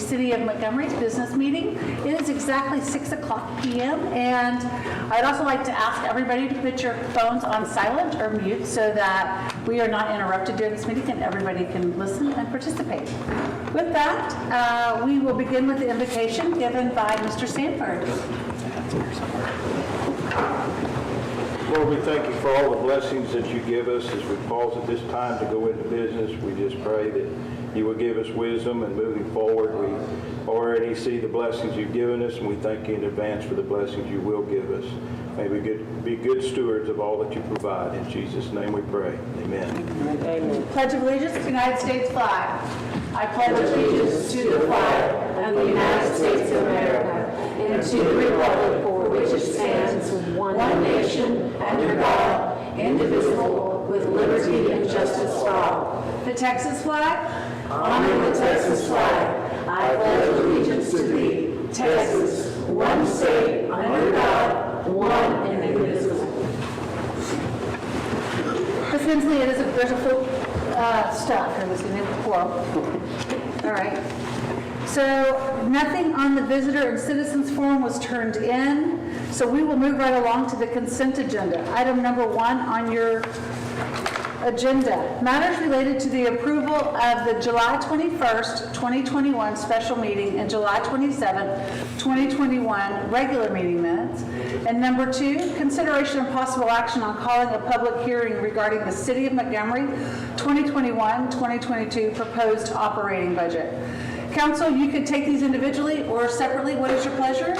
City of Montgomery's business meeting. It is exactly 6 o'clock p.m. and I'd also like to ask everybody to put your phones on silent or mute so that we are not interrupted during this meeting and everybody can listen and participate. With that, we will begin with the invocation given by Mr. Sanford. Lord, we thank you for all the blessings that you give us as we pause at this time to go into business. We just pray that you will give us wisdom and moving forward. We already see the blessings you've given us, and we thank you in advance for the blessings you will give us. May we be good stewards of all that you provide. In Jesus' name we pray. Amen. Amen. Pledge of allegiance to the United States flag. I pledge allegiance to the flag of the United States of America and to the republic for which it stands, one nation, under God, indivisible, with liberty and justice for all. The Texas flag. Honor the Texas flag. I pledge allegiance to thee, Texas, one state, under God, one and indivisible. Ms. Hensley, there's a full staff here this evening, quorum. All right. So nothing on the visitor and citizens forum was turned in, so we will move right along to the consent agenda. Item number 1 on your agenda, matters related to the approval of the July 21st, 2021 special meeting and July 27th, 2021 regular meeting minutes. And number 2, consideration and possible action on calling a public hearing regarding the City of Montgomery 2021-2022 proposed operating budget. Council, you could take these individually or separately. What is your pleasure?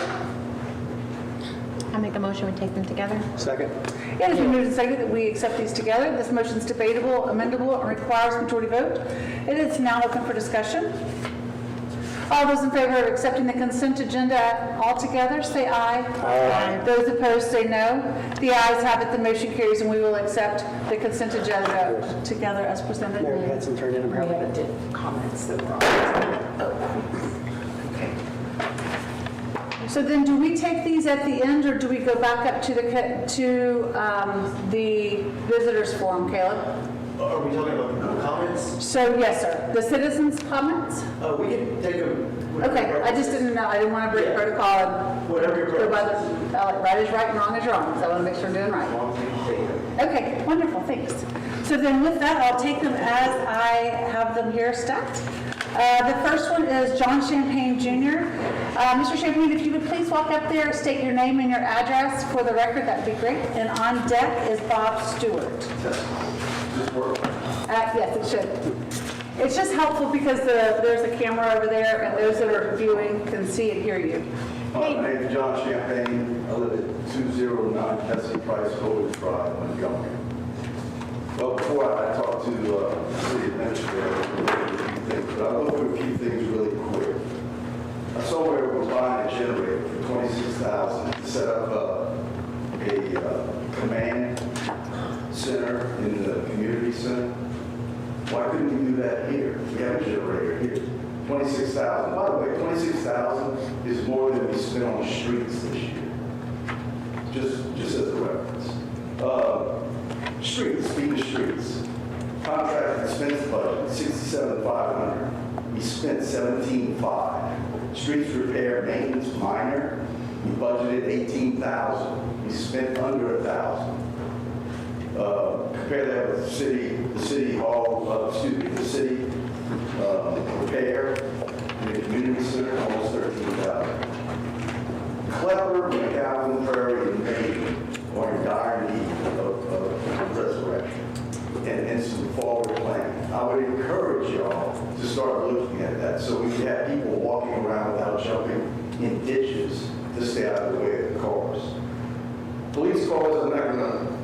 I make a motion we take them together. Second. It has been moved and seconded that we accept these together. This motion is debatable, amendable, and requires a majority vote. It is now open for discussion. All those in favor of accepting the consent agenda altogether, say aye. Aye. Those opposed, say no. The ayes have it. The motion carries, and we will accept the consent agenda together as presented. Mary had some turned in We apparently. haven't did comments that were on. Okay. So then, do we take these at the end, or do we go back up to the visitors forum, Caleb? Are we talking about the comments? So yes, sir. The citizens' comments. We can take them. Okay. I just didn't know. I didn't want to break protocol and Whatever your go by preference. the right is right and wrong is wrong. So I want to make sure I'm doing right. Okay. Wonderful. Thanks. So then, with that, I'll take them as I have them here stacked. The first one is John Champagne Jr. Mr. Champagne, if you would please walk up there, state your name and your address for the record, that'd be great. And on deck is Bob Stewart. Yes, it should. It's just helpful because there's a camera over there and those that are viewing can see and hear you. My name is John Champagne. I live at 209 Tessie Price College Drive, Montgomery. Well, before I talk to the city administrator, but I'll go through a few things really quick. I saw where we were buying a generator for $26,000 to set up a command center in the community center. Why couldn't we do that here? We have a generator here. $26,000. By the way, $26,000 is more than we spent on the streets this year. Just as a reference. Streets, speaking of streets. Contract expense budget, $67,500. We spent $17,500. Streets repair, maintenance, minor. We budgeted $18,000. We spent under $1,000. Compare that with the city repair in the community center, almost $13,000. Clever, McAllen, Prairie, and Maine are in dire need of resurrection and some forward planning. I would encourage y'all to start looking at that so we can have people walking around without jumping in ditches to stay out of the way of the cars. Police cars, I'm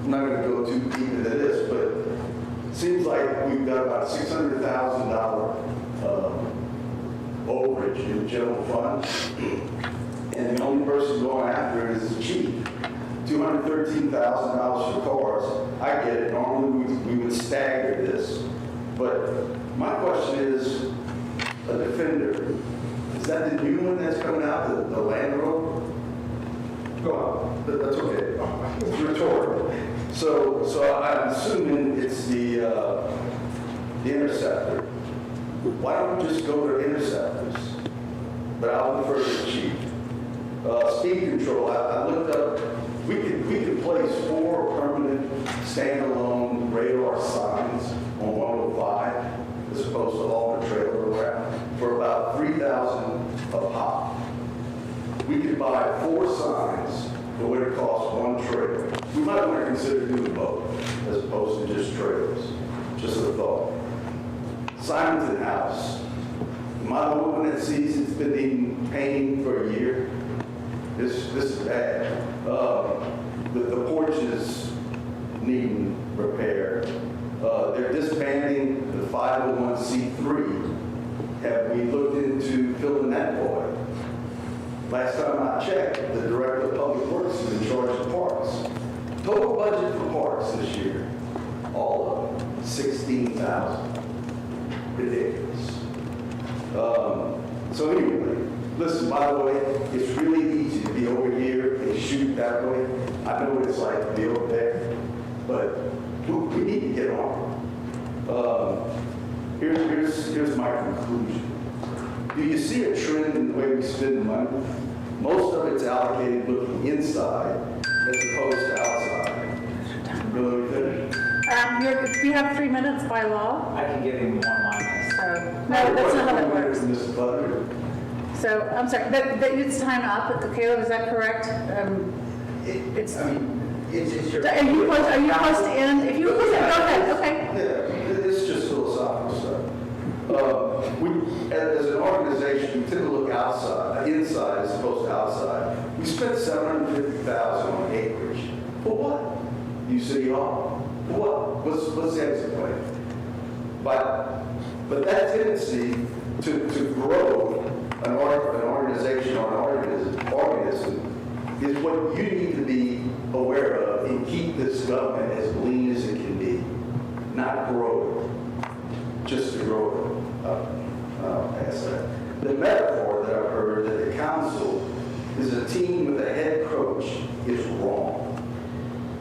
not gonna go too deep into this, but it seems like we've got about $600,000 overage in the general fund, and the only person going after it is the chief. $213,000 for cars. I get it. Normally we would stagger this, but my question is, a Defender, is that the new one that's coming out, the Land Rover? Go on. That's okay. It's rhetorical. So I'm assuming it's the Interceptor. Why don't we just go to Interceptors? but I'll defer to the chief. Speed control, I looked up, we could place 4 permanent standalone radar signs on 105 as opposed to all the trailer around for about $3,000 a pop. We could buy 4 signs for what it costs 1 trailer. We might want to consider doing both as opposed to just trailers. Just a thought. Simonton House. My woman that sees it's been needing painting for a year. This is bad. The porch is needing repair. They're disbanding the 501c3. Have we looked into filling that void? Last time I checked, the Director of Public Works is in charge of parks. Total budget for parks this year, all of them, $16,000. Ridiculous. So anyway, listen, by the way, it's really easy to be over here and shoot that way. I know what it's like to be over there, but we need to get on. Here's my conclusion. Do you see a trend in the way we spend money? Most of it's allocated looking inside as opposed to outside. Really finish? You have 3 minutes by law. I can give him one-liners. No, that's not how that works. Mr. Butler. So, I'm sorry, but it's time up. Caleb, is that correct? It's, I mean, it's your. are you close to end? If you're close to end, go ahead, okay. Yeah, it's just philosophical stuff. As an organization, we tend to look outside, inside as opposed to outside. We spent $750,000 on acreage. For what? New City Hall. For what? What's the exit plan? But that tendency to grow an organization or an organism is what you need to be aware of and keep this government as lean as it can be, not grow it, just to grow it. I'll pass that. The metaphor that I've heard that the council is a team with a head coach is wrong.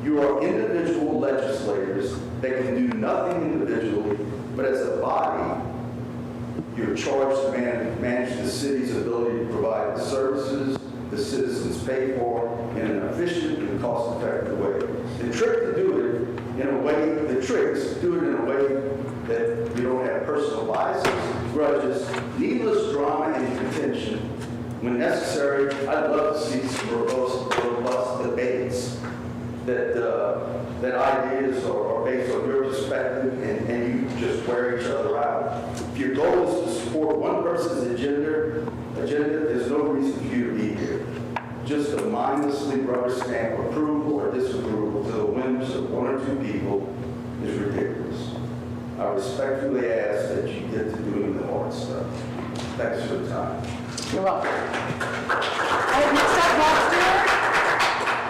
You are individual legislators that can do nothing individually, but as a body, you're charged to manage the city's ability to provide the services the citizens pay for in an efficient and cost-effective way. The trick to do it in a way, the tricks do it in a way that you don't have personal biases, grudges, needless drama and contention. When necessary, I'd love to see some robust debates that ideas are based on your perspective and you just wear each other out. If your goal is to support one person's agenda, there's no reason for you to be here. Just to mindlessly rubber stamp approval or disapproval to the whims of 1 or 2 people is ridiculous. I respectfully ask that you get to doing the hard stuff. Thanks for the time. You're welcome. All right, next up, Bob Stewart.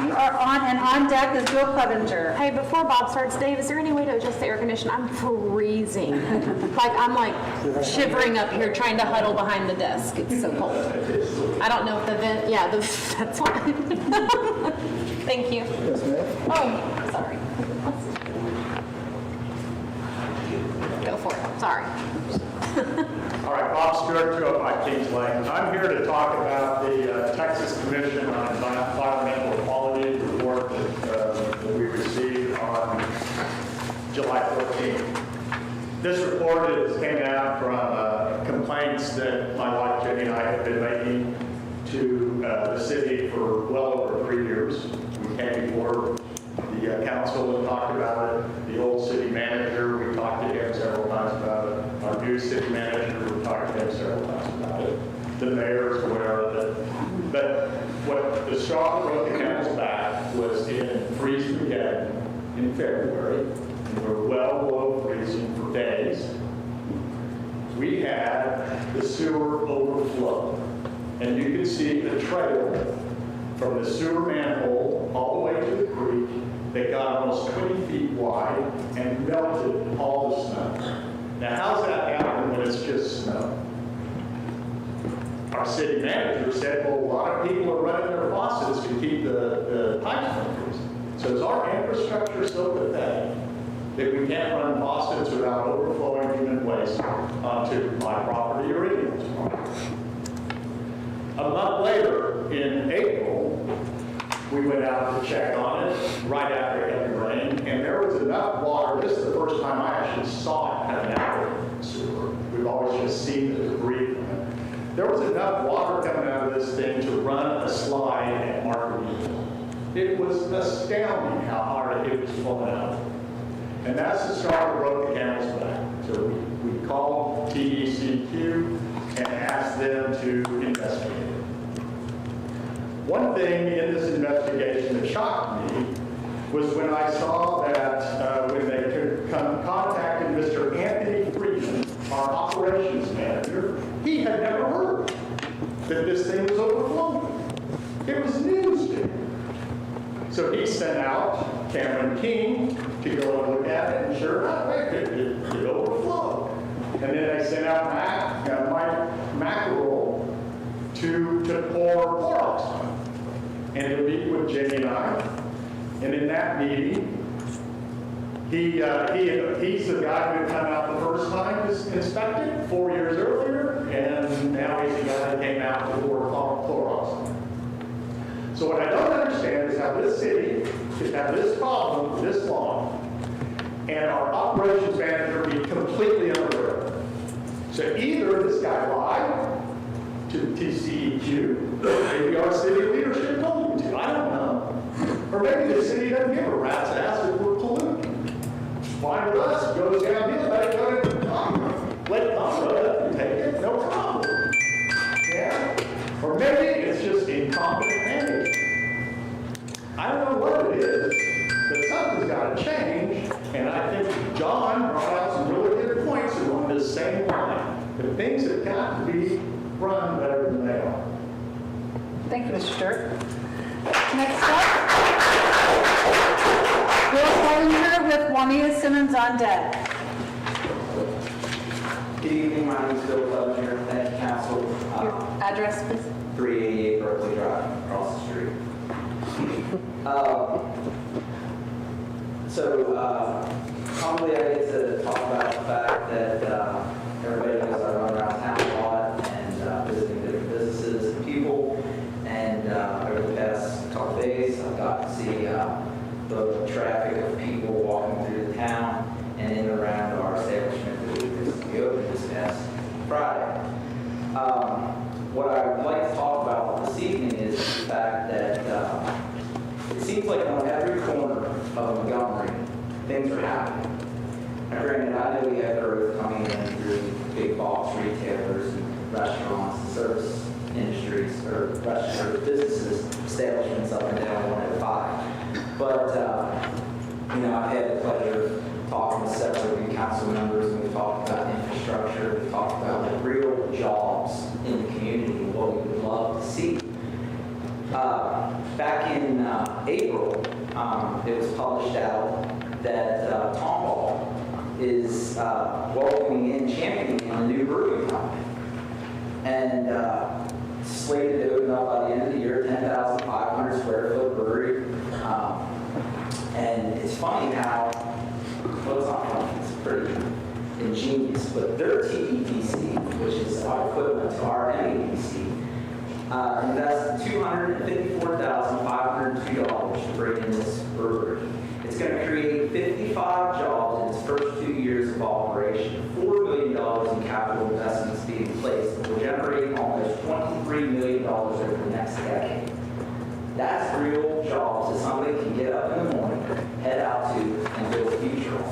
You are on, and on deck is Bill Clevenger. Hey, before Bob starts, Dave, is there any way to adjust the air conditioning? I'm freezing. I'm shivering up here trying to huddle behind the desk. It's so cold. I don't know if the vent, that's fine. Thank you. Yes, ma'am. Oh, sorry. Go for it, sorry. All right, Bob Stewart, 205 Kings Lane. I'm here to talk about the Texas Commission on Environmental Quality report that we received on July 14th. This report came out from complaints that my wife Jenny and I have been making to the city for well over 3 years. We came before the council and talked about it. The old city manager, we talked to him several times about it. Our new city manager, we talked to him several times about it. The mayor is aware of it. But what the straw that broke the camel's back was in freezing again in February. And we're well below freezing for days. We had the sewer overflow. And you can see the trail from the sewer manhole all the way to the creek that got almost 20 feet wide and melted all the snow. Now, how's that happen when it's just snow? Our city manager said, well, a lot of people are running their faucets to keep the pipes from freezing. So is our infrastructure so pathetic that we can't run faucets without overflowing human waste onto my property or anyone's property? A month later, in April, we went out to check on it right after heavy rain, and there was enough water. This is the first time I actually saw it at an outlet sewer. We've always just seen the debris from it. There was enough water coming out of this thing to run a slide at Margaritaville. It was astounding how hard it was flowing out. And that's the straw that broke the camel's back. So we called TDCQ and asked them to investigate it. One thing in this investigation that shocked me was when I saw that when they contacted Mr. Anthony Friedman, our operations manager, he had never heard that this thing was overflowing. It was news to him. So he sent out Cameron King to go and look at it, and sure enough, it overflowed. And then they sent out Mike Mackerel to pour Clorox on it, and to meet with Jenny and I. And in that meeting, he's the guy who had come out the first time to inspect it 4 years earlier, and now he's the guy that came out to pour Clorox on it. So what I don't understand is how this city could have this problem this long, and our operations manager be completely unaware of it. So either this guy lied to the TCEQ, maybe our city leadership told him to, I don't know. Or maybe the city doesn't give a rat's ass if we're polluting. Fine with us, goes downhill, let it go to let Conroe and take it, no problem. Yeah? Or maybe it's just incompetent management. I don't know what it is, but something's got to change, and I think John brought out some really good points along this same line. The things have got to be run better than they are. Thank you, Mr. Sturt. Next up, Bill Hollinger with Juanita Simmons on deck. Good evening, my name is Bill Hollinger. Thank you, Council. Your address, please. 388 Berkeley Drive, across the street. Probably I get to talk about the fact that everybody knows I run around town a lot and visiting different businesses and people. And over the past couple of days, I've got to see the traffic of people walking through the town and in and around our establishment that we recently opened this past Friday. What I would like to talk about this evening is the fact that it seems like on every corner of Montgomery, things are happening. Now, granted, I know we have growth coming in through big box retailers and restaurants and service industries, or restaurant businesses, establishments up and down 105. But, I've had the pleasure of talking with several of you council members, and we've talked about infrastructure, we've talked about like real jobs in the community, what we would love to see. Back in April, it was published out that Tomball is welcoming in, championing a new brewing company. And slated to open up by the end of the year, 10,500 square foot brewery. And it's funny how, well, it's not funny, it's pretty ingenious, but their TEDC, which is our equivalent to our MEDC, invested $254,502 to bring in this brewery. It's going to create 55 jobs in its first 2 years of operation, $4 million in capital investments being placed that will generate almost $23 million over the next decade. That's real jobs that somebody can get up in the morning, head out to, and build a future on.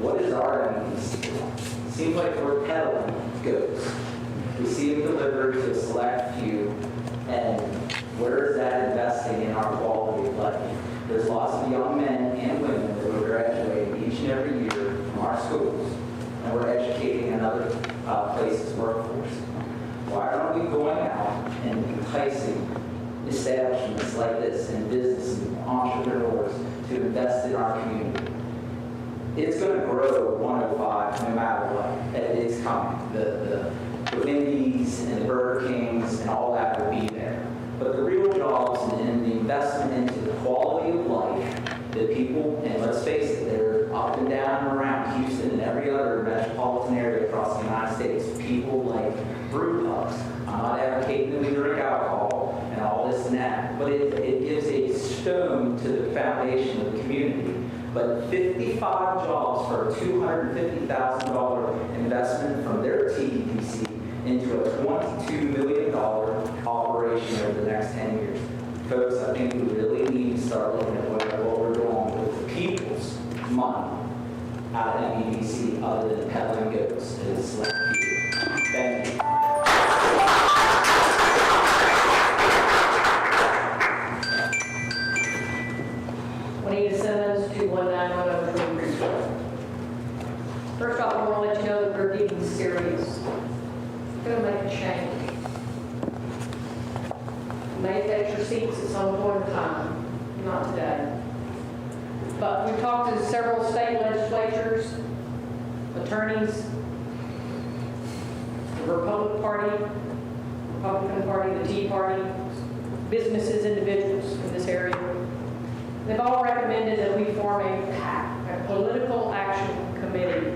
What is our MEDC? Seems like we're peddling goods. We see them delivered to a select few, and where is that investing in our quality of life? There's lots of young men and women that are graduating each and every year from our schools, and we're educating another place's workforce. Why aren't we going out and enticing establishments like this and business and entrepreneurs to invest in our community? It's going to grow 105 no matter what. It's coming. The Wendy's and the Burger Kings and all that will be there. But the real jobs and the investment into the quality of life that people, and let's face it, they're up and down and around Houston and every other metropolitan area across the United States. People like brew pubs. I'm not advocating but 55 jobs for a $250,000 investment from their TDPC into a $22 million operation over the next 10 years. Folks, I think we really need to start looking at what we're doing with the people's money out of MEDC other than peddling goats. It's like, thank you. Juanita Simmons, 21910 First off, I want to let you know that we're getting serious. We're going to make a change. May take your seats at some point in time, not today. But we've talked to several state legislatures, attorneys, the Republican Party, the Tea Party, businesses, individuals in this area. They've all recommended that we form a PAC, a political action committee,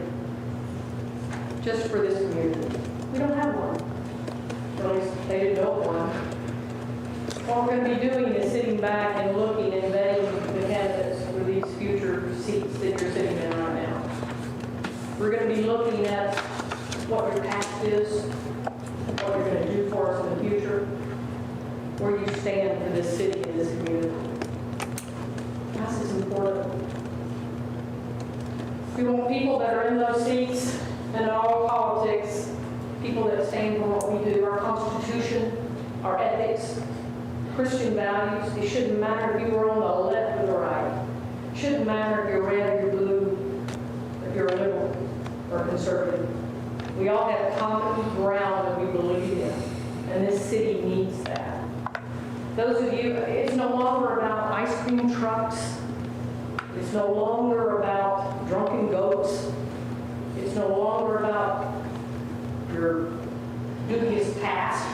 just for this community. We don't have one. Or at least they didn't know one. What we're going to be doing is sitting back and looking and vetting the candidates for these future seats that you're sitting in right now. We're going to be looking at what your past is, what you're going to do for us in the future, where you stand for this city and this community. This is important. We want people that are in those seats and in all politics, people that stand for what we do, our Constitution, our ethics, Christian values. It shouldn't matter if you were on the left or the right. It shouldn't matter if you're red or you're blue, if you're a liberal or conservative. We all have common ground that we believe in, and this city needs that. Those of you, it's no longer about ice cream trucks. It's no longer about drunken goats. It's no longer about your dubious past.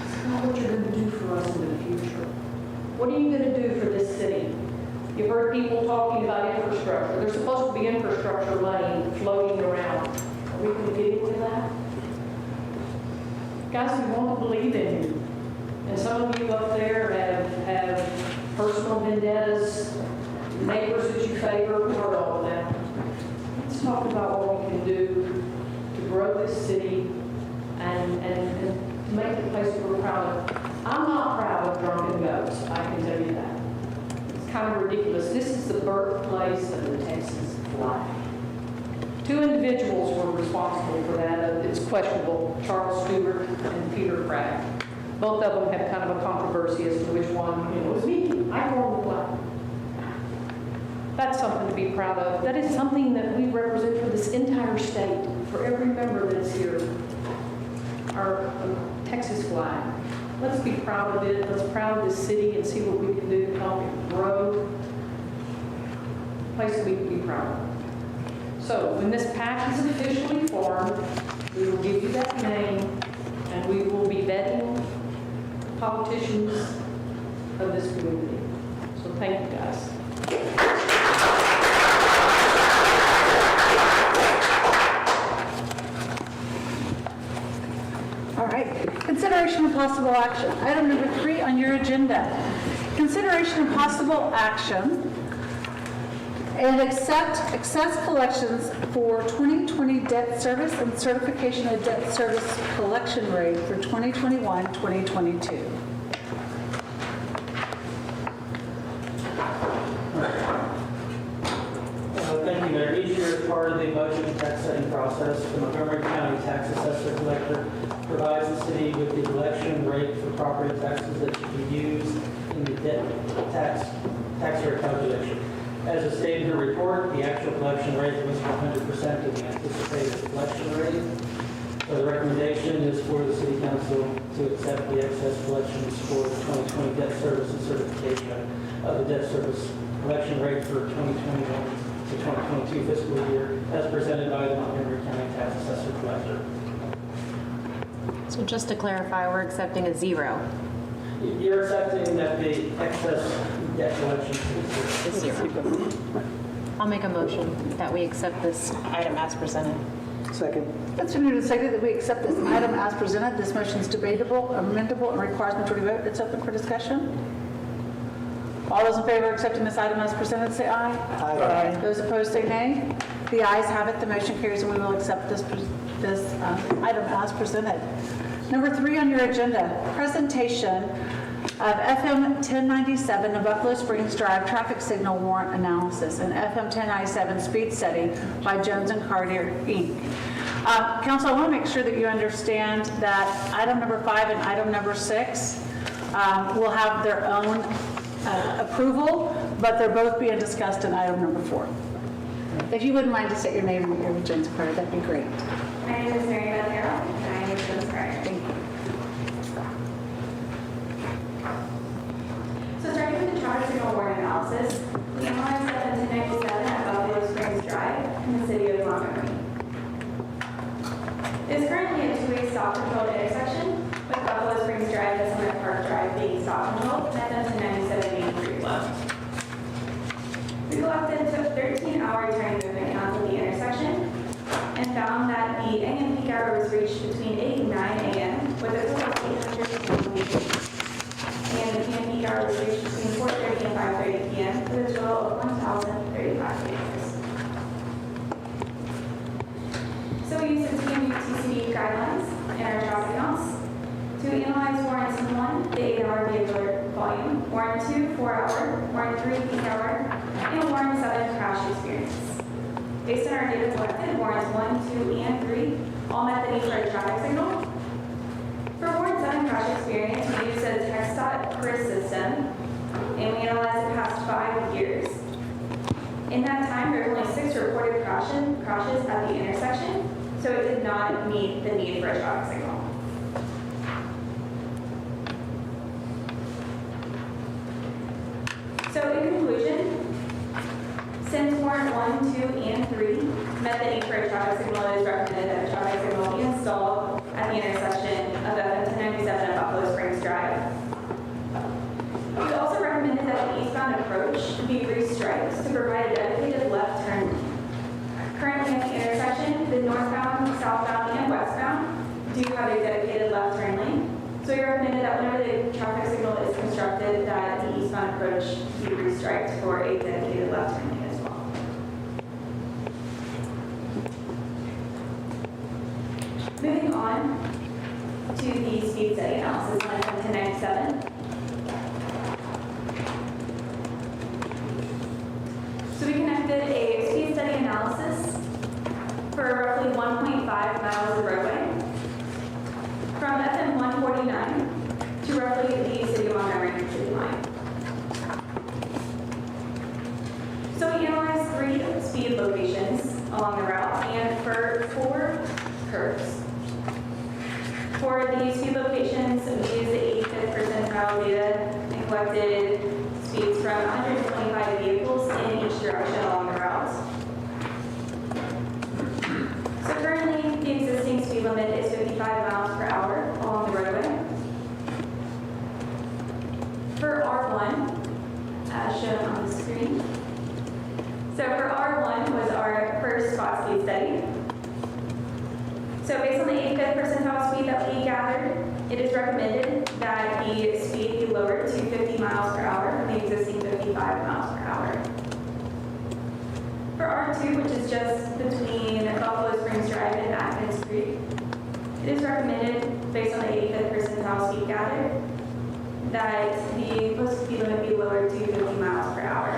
It's not what you're going to do for us in the future. What are you going to do for this city? You've heard people talking about infrastructure. There's supposed to be infrastructure money floating around. Are we going to get into that? Guys, we want to believe in you. And some of you up there have personal vendettas, neighbors that you favor, we've heard all of that. Let's talk about what we can do to grow this city and to make the place that we're proud of. I'm not proud of drunken goats, I can tell you that. It's kind of ridiculous. This is the birthplace of the Texas flag. Two individuals were responsible for that. It's questionable, Charles Stewart and Peter Pratt. Both of them have kind of a controversy as to which one, it was me, I formed the flag. That's something to be proud of. That is something that we represent for this entire state, for every member that's here. Our Texas flag. Let's be proud of it. Let's proud of this city and see what we can do to help it grow. A place that we can be proud of. So when this PAC is officially formed, we will give you that name and we will be vetting politicians of this community. So thank you guys. All right, consideration of possible action. Item number 3 on your agenda. Consideration of possible action and accept excess collections for 2020 debt service and certification of debt service collection rate for 2021-2022. Thank you, Mayor. Each year, as part of the budget and tax setting process, the Montgomery County Tax Assessor Collector provides the city with the collection rate for property taxes that should be used in the debt tax rate calculation. As is stated in the report, the actual collection rate was 100% of the anticipated collection rate. So the recommendation is for the City Council to accept the excess collections for the 2020 debt service and certification of the debt service collection rate for 2021 to 2022 fiscal year as presented by the Montgomery County Tax Assessor Collector. So just to clarify, we're accepting a 0. You're accepting that the excess debt collection Is 0. I'll make a motion that we accept this item as presented. Second. It's been moved and seconded that we accept this item as presented. This motion is debatable, amendable, and requires majority vote. It's open for discussion. All those in favor of accepting this item as presented, say aye. Aye. Those opposed, say nay. The ayes have it, the motion carries, and we will accept this item as presented. Number 3 on your agenda, presentation of FM 1097 of Buffalo Springs Drive traffic signal warrant analysis and FM 1097 speed study by Jones and Cartier, Inc. Council, I want to make sure that you understand that item number 5 and item number 6 will have their own approval, but they're both being discussed in item number 4. If you wouldn't mind to state your name and your Jones and Cartier, that'd be great. My name is Mary Beth Harrell, and I am with Jones Cartier. Thank you. So starting with the traffic signal warrant analysis, we analyzed FM 1097 at Buffalo Springs Drive in the city of Montgomery. It is currently a two-way stop-controlled intersection, with Buffalo Springs Drive and Summit Park Drive being stop-controlled, and FM 1097 being free flow. We collected 13-hour turn movement counts at the intersection and found that the AM peak hour was reached between 8 and 9 a.m. with a total of 800 vehicles. And the PM peak hour was reached between 4:30 and 5:30 p.m. with a total of 1,035 vehicles. So we used the TCD guidelines in our traffic counts to analyze warrants 1, the 8-hour vehicle volume, warrant 2, 4-hour, warrant 3, peak hour, and warrant 7, crash experience. Based on our data collected, warrants 1, 2, and 3 all met the need for a traffic signal. For warrant 7 crash experience, we used a text.chris system, and we analyzed the past 5 years. In that time, there were only 6 reported crashes at the intersection, so it did not meet the need for a traffic signal. So in conclusion, since warrant 1, 2, and 3 met the need for a traffic signal, it is recommended that a traffic signal be installed at the intersection of FM 1097 and Buffalo Springs Drive. We also recommended that the eastbound approach be restriped to provide a dedicated left turn lane. Currently at the intersection, the northbound, southbound, and westbound do have a dedicated left turn lane. So we recommended that whenever the traffic signal is constructed, that the eastbound approach be restriped for a dedicated left turn lane as well. Moving on to the speed study analysis on FM 1097. So we conducted a speed study analysis for roughly 1.5 miles of roadway from FM 149 to roughly the city of Montgomery city line. So we analyzed 3 speed locations along the route and for 4 curves. For the speed locations, we used the 85th percentile data and collected speeds from 125 vehicles in each direction along the route. So currently, the existing speed limit is 55 miles per hour along the roadway. For R1, as shown on the screen. So for R1 was our first spot speed study. So based on the 85th percentile speed that we gathered, it is recommended that the speed be lowered to 50 miles per hour from the existing 55 miles per hour. For R2, which is just between Buffalo Springs Drive and Atkins Creek, it is recommended, based on the 85th percentile speed gathered, that the posted speed limit be lowered to 50 miles per hour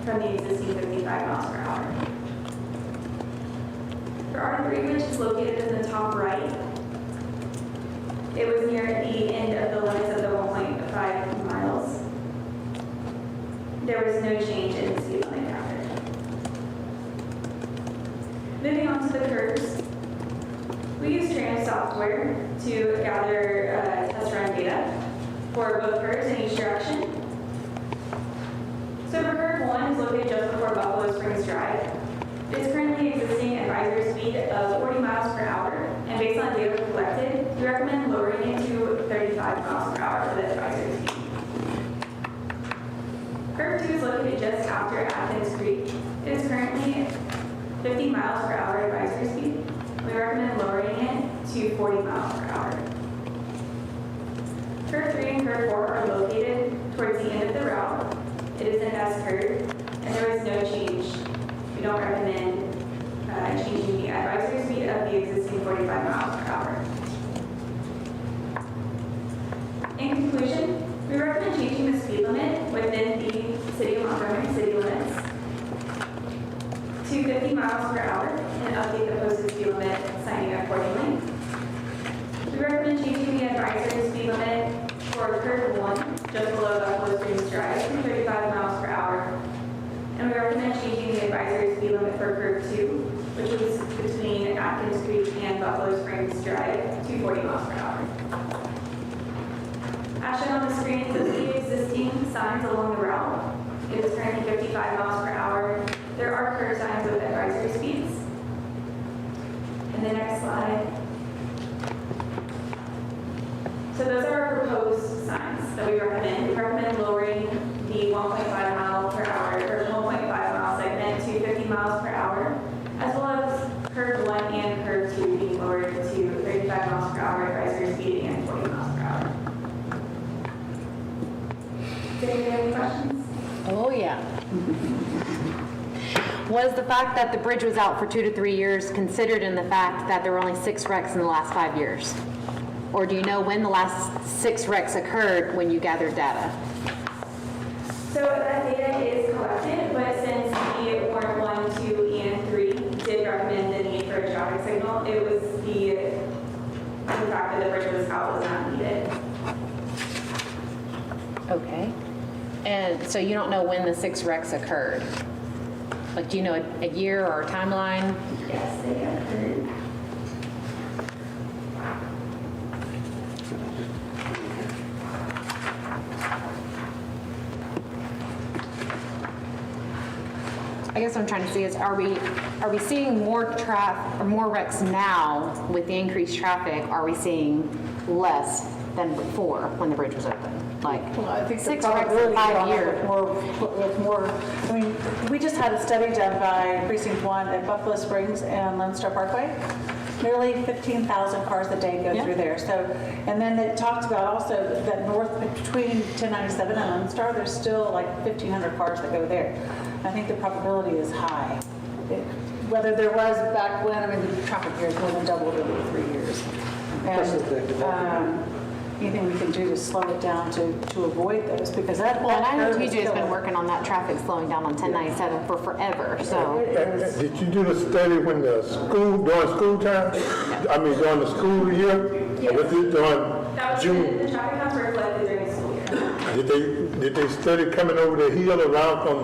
from the existing 55 miles per hour. For R3, which is located in the top right, it was near the end of the limits of the 1.5 miles. There was no change in the speed limit gathered. Moving on to the curves, we used Trano software to gather test run data for both curves in each direction. So for curve 1 is located just before Buffalo Springs Drive. It is currently existing advisory speed of 40 miles per hour, and based on data collected, we recommend lowering it to 35 miles per hour for the advisory speed. Curve 2 is located just after Atkins Creek. It is currently 50 miles per hour advisory speed. We recommend lowering it to 40 miles per hour. Curve 3 and Curve 4 are located towards the end of the route, It isn't as per, and there was no change. We don't recommend changing the advisory speed of the existing 45 miles per hour. In conclusion, we recommend changing the speed limit within the City of Montgomery city limits to 50 miles per hour and update the posted speed limit signing accordingly. We recommend changing the advisory speed limit for curve 1, just below Buffalo Springs Drive, to 35 miles per hour. And we recommend changing the advisory speed limit for curve 2, which is between Atkins Creek and Buffalo Springs Drive, to 40 miles per hour. As shown on the screen is the existing signs along the route. It is currently 55 miles per hour. There are curve signs with advisory speeds. And the next slide. So those are our proposed signs that we recommend. We recommend lowering the 1.5 mile per hour or 1.5 mile segment to 50 miles per hour, as well as curve 1 and curve 2 being lowered to 35 miles per hour advisory speed and 40 miles per hour. Does anybody have any questions? Oh, yeah. Was the fact that the bridge was out for 2 to 3 years considered in the fact that there were only 6 wrecks in the last 5 years? Or do you know when the last 6 wrecks occurred when you gathered data? So that data is collected, but since the Warrant 1, 2, and 3 did recommend the need for a traffic signal, it was the fact that the bridge was out was not needed. Okay. And so you don't know when the 6 wrecks occurred? Like, do you know a year or a timeline? Yes, they occurred. I guess what I'm trying to see is, are we seeing more wrecks now with the increased traffic? Are we seeing less than before when the bridge was open? Like, Well, I think the 6 wrecks probability in 5 on it years. with more, I mean, we just had a study done by Precinct 1 at Buffalo Springs and Lone Star Parkway. Nearly 15,000 cars a day go through there. So, and then it talked about also that north between 1097 and Lone Star, there's still like 1,500 cars that go there. I think the probability is high. Whether there was back when, I mean, the traffic here has more than doubled in 3 years. And anything we can do to slow it down to avoid those, because that Well, and I know curve is TJ has been still- working on that traffic slowing down on 1097 for forever, so. Did you do the study when the school, during school time? I mean, during the school year? Or was it during That was June? the traffic counts were collected during the school year. Did they study coming over the hill around from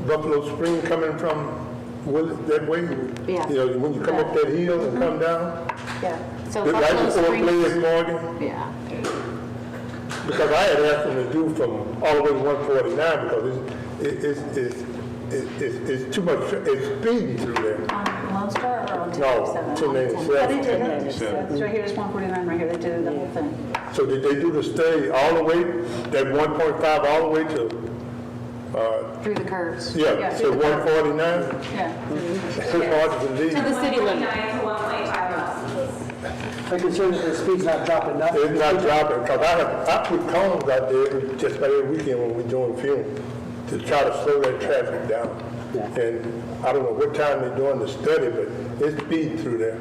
Buffalo Spring, coming from that way? Yeah. You know, when you come up that hill and come down? Yeah. So Right Buffalo before Springs, Blaze Morgan? yeah. Because I had asked them to do from all the way to 149 because it's too much, it's speedy through there. On Lone Star or on No, 1097? 1097. Yeah, they did it. It's right here, it's 149 right here, they did it, the whole thing. So did they do the study all the way, that 1.5 all the way to, Through the curves. yeah, to 149? Yeah. It's hard to believe. To the city limit. 1.9 to 1.5 miles. Making sure that the speed's not dropping nothing. It's not dropping, because I put cones out there just about every weekend when we're doing film to try to slow that traffic down. Yeah. And I don't know what time they're doing the study, but it's speed through there.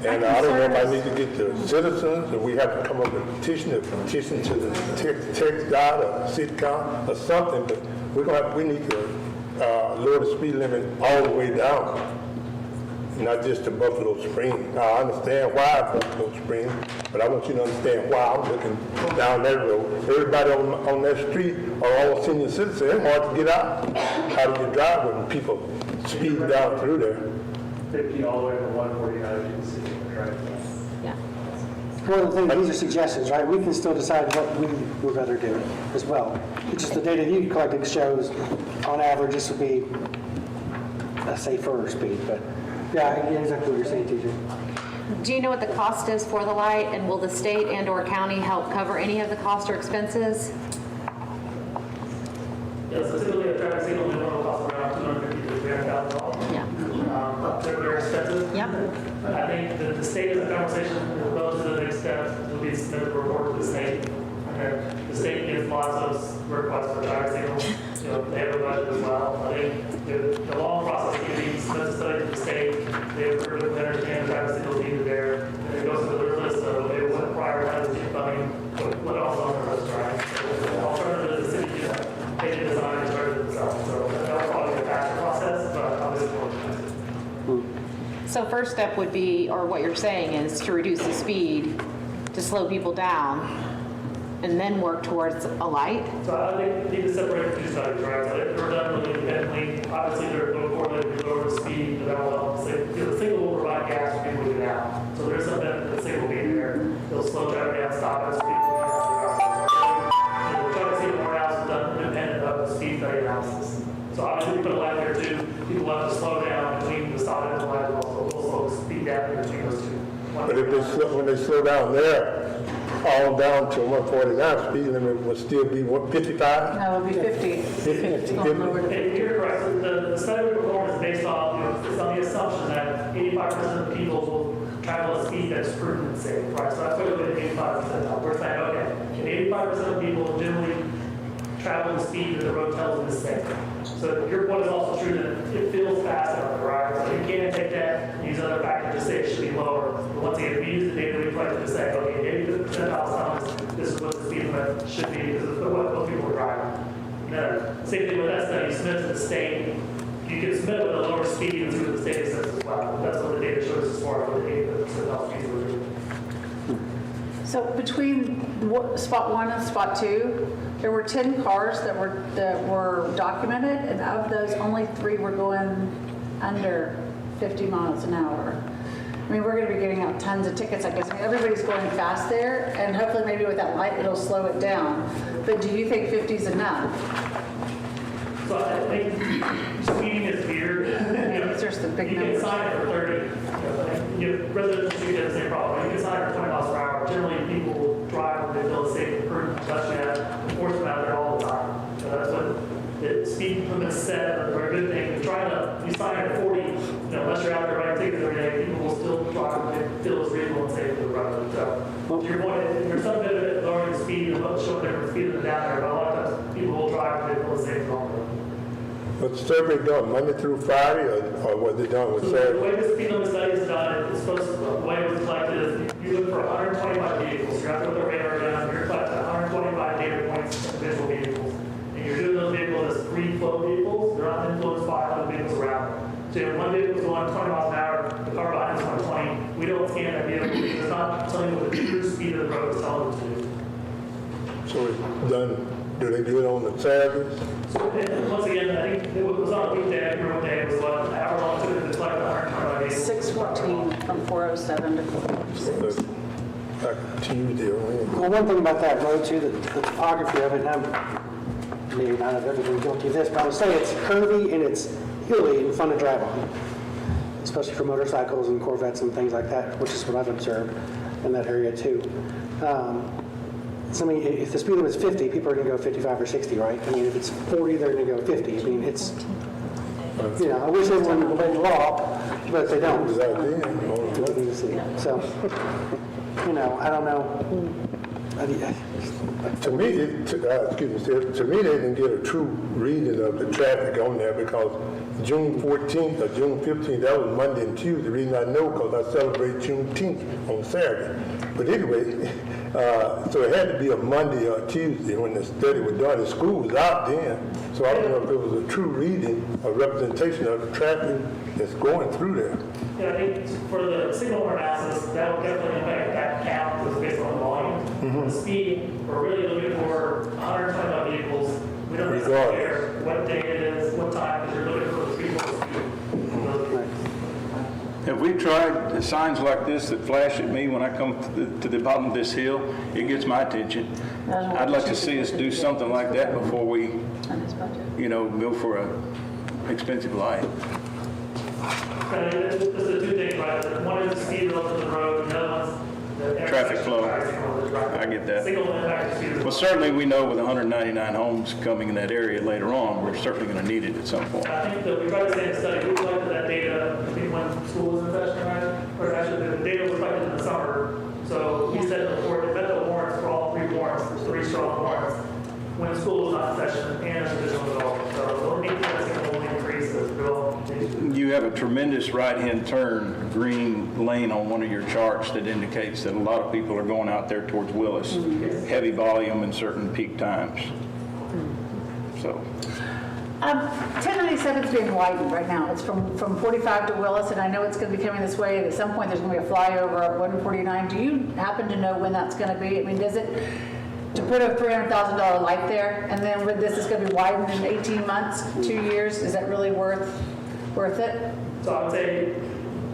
And I don't know if I need to get the citizens, or we have to come up with a petition to the text dot or sitcom or something, but we need to lower the speed limit all the way down, not just to Buffalo Springs. I understand why Buffalo Springs, but I want you to understand why I'm looking down that road. Everybody on that street are all senior citizens. It's hard to get out. How do you drive when people speed down through there? 50 all the way from 149 to the city limit, right? Yeah. One of the things, these are suggestions, right? We can still decide what we would rather do as well. It's just the data you collected shows, on average, this would be a safer speed, but yeah, I get exactly what you're saying, TJ. Do you know what the cost is for the light, and will the state and or county help cover any of the cost or expenses? Yeah, so typically a traffic signal minimum costs around $250 to $300,000. Yeah. They're very expensive. Yep. I think that the state is a conversation, will go to the next step, will be submitted a report to the state. And then the state gives gets lots of requests for traffic signals. You know, they have a budget as well. I think the long process can be submit a study to the state. They approve it, they understand the traffic signals needed there. And it goes to their list of they would prioritize the funding, what else on the list, right? So the alternative is the city just they did design and charge it themselves. So that'll probably be a faster process, but obviously more expensive. So first step would be, or what you're saying is to reduce the speed, to slow people down, and then work towards a light? So I think we need to separate the two studies, right? So if we're done really independently, obviously they're going to correlate with lower speed, but that will help. The signal will provide gas for people to get out. So there's some benefit to the signal being there. It'll slow traffic down, stop as people we'll try to see more analysis done independent of the speed study analysis. So obviously we put a light there too. People have to slow down between the stop and the light, also we'll slow the speed down between those two. But if when they slow down there, all down to 149, speed limit would still be what, 55? No, it would be 50. 50. And you're correct. So the study we performed is based on, it's on the assumption that 85% of people will travel at a speed that's proven and safe, right? So that's what we're at 85% now. We're saying, okay, and 85% of people generally travel the speed that the road tells them is safe. So your point is also true that it feels fast enough, right? So you can't take that and use other factors to say it should be lower. But once again, we use the data we collected to say, okay, 80% of us this is what the speed limit should be because of what people are driving. Same thing with that study, you submit to the state. You can submit with a lower speed and see what the state says as well. That's what the data shows as far as what the 80% of speeds are doing. So between spot 1 and spot 2, there were 10 cars that were documented, and of those, only 3 were going under 50 miles an hour. I mean, we're going to be getting out tons of tickets, I guess. I mean, everybody's going fast there, and hopefully maybe with that light, it'll slow it down. But do you think 50 is enough? So I think speeding is weird. It's just the big You can numbers. sign it for 30. Residents do get the same problem. You can sign it for 20 miles per hour. Generally, people will drive when they feel safe and prudent, especially have enforcement out there all the time. So that's what the speed limit set are a good thing. You sign it at 40, unless you're out there writing tickets every day, people will still drive when they feel it's reasonable and safe for the road. So to your point, there's some benefit in lowering the speed and showing different speed than down there, but a lot of times people will drive when they feel it's safe on the road. Was the survey done Monday through Friday, or was it done with So the Saturday? way the speed limit study is done, it's supposed to, the way it was collected is you look for 125 vehicles. You're out there with a radar gun, you're collecting 125 data points of visual vehicles. And you're doing those vehicles as free flow vehicles. They're not influenced by other vehicles around them. So if one vehicle's going 20 miles an hour, the car behind is 120. We don't scan that vehicle because it's not telling you what the true speed of the road is telling them to do. So it's done, do they do it on the Saturdays? So once again, I think it was on a weekday. I remember what day it was, what, however long it took to collect 125 vehicles. 6:14 from 407 to 406. Like Tuesday or Wednesday? Well, one thing about that road too, the topography of it, and maybe not have ever been guilty of this, but I would say it's curvy and it's hilly and fun to drive on, especially for motorcycles and Corvettes and things like that, which is what I've observed in that area too. So I mean, if the speed limit is 50, people are going to go 55 or 60, right? I mean, if it's 40, they're going to go 50. I mean, it's, I wish everyone would obey the law, but they don't. Was that then? So, I don't know. To me, to me, they didn't get a true reading of the traffic on there because June 14th or June 15th, that was Monday and Tuesday. The reason I know because I celebrate Juneteenth on Saturday. But anyway, so it had to be a Monday or Tuesday when the study was done. The school was out then, so I don't know if it was a true reading or representation of the traffic that's going through there. Yeah, I think for the signal analysis, that would definitely impact that count because based on the volume. The speed, we're really looking for 125 vehicles. We don't necessarily care what day it is, what time, because you're looking for the speed. Have we tried signs like this that flash at me when I come to the bottom of this hill? It gets my attention. I'd like to see us do something like that before we, go for a expensive light. There's the two things, right? One is the speed relative to the road, and the other one's the Traffic flow. I get that. Signal impact the speed of the Well, certainly we know with 199 homes coming in that area later on, we're certainly going to need it at some point. I think that we tried to say in the study, we collected that data, I think when school was in session, right? Or actually, the data was collected in the summer. So we said in the report, it met the warrants for all 3 warrants, there's 3 strong warrants. when school is not in session and additional development. So the 18 that's going to only increase as development continues. You have a tremendous right-hand turn, green lane on one of your charts that indicates that a lot of people are going out there towards Willis. Heavy volume in certain peak times. So, 1097 is being widened right now. It's from 45 to Willis, and I know it's going to be coming this way. And at some point, there's going to be a flyover at 149. Do you happen to know when that's going to be? I mean, does it, to put a $300,000 light there, and then when this is going to be widened in 18 months, 2 years, is that really worth it? So I would say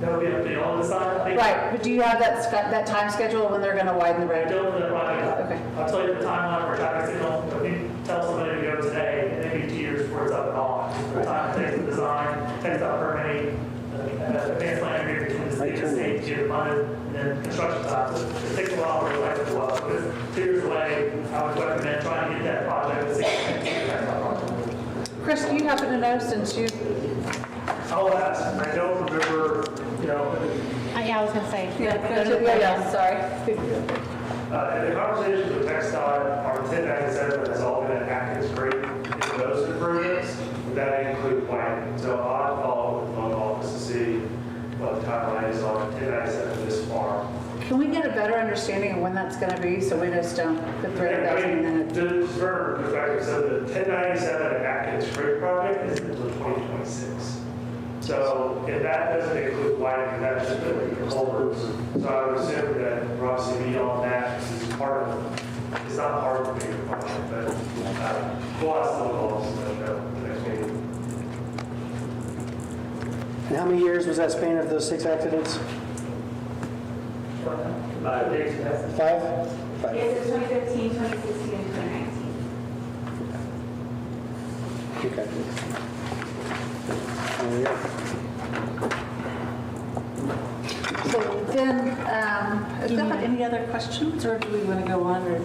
that would be up to you on the side. I think Right, but do you have that time schedule when they're going to widen the I road? don't know that right. Okay. I'll tell you the timeline for traffic signal. If you tell somebody to go today, and maybe 2 years before it's up and on. The time it takes to design, takes out permitting, advanced plan review between the state and state to get it funded, and then construction time. So it takes a while, but it likes a while. Because 2 years away, I would recommend trying to get that project to 6 Chris, do you happen to know since you, I'll ask. I don't remember, Yeah, I was gonna say. sorry. in the conversations with TxDOT, our 1097 has all been at Atkins Creek. It's those improvements, but that include planning. So I'll follow up with the loan office to see what the timeline is on 1097 this far. Can we get a better understanding of when that's going to be, so we just don't put 300,000 in it? Just for perspective, so the 1097 at Atkins Creek project is until 2026. So if that doesn't include widening, that's just the culverts. So I would assume that we're obviously beyond that, this is part of, it's not part of the bigger project, but we'll ask the local office to know the next meeting. And how many years was that span of those 6 accidents? 5? Yes, it's 2015, 2016, and 2019. Okay. There we go. So then, is there any other questions, or do we want to go on, or?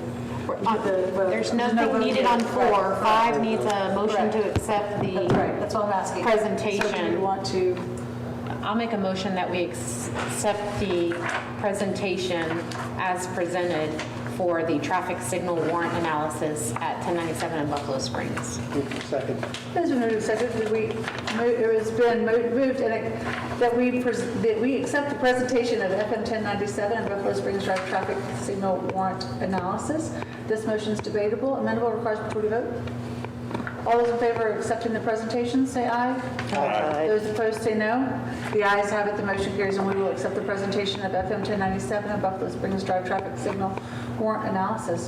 There's nothing needed on 4. 5 needs a motion to accept That's the right, that's what I'm asking. presentation. So do you want to, I'll make a motion that we accept the presentation as presented for the traffic signal warrant analysis at 1097 in Buffalo Springs. Second. as we noted, it has been moved that we accept the presentation of FM 1097 and Buffalo Springs Drive traffic signal warrant analysis. This motion is debatable, amendable, requires majority vote. All those in favor of accepting the presentation, say aye. Aye. Those opposed, say no. The ayes have it, the motion carries, and we will accept the presentation of FM 1097 and Buffalo Springs Drive traffic signal warrant analysis.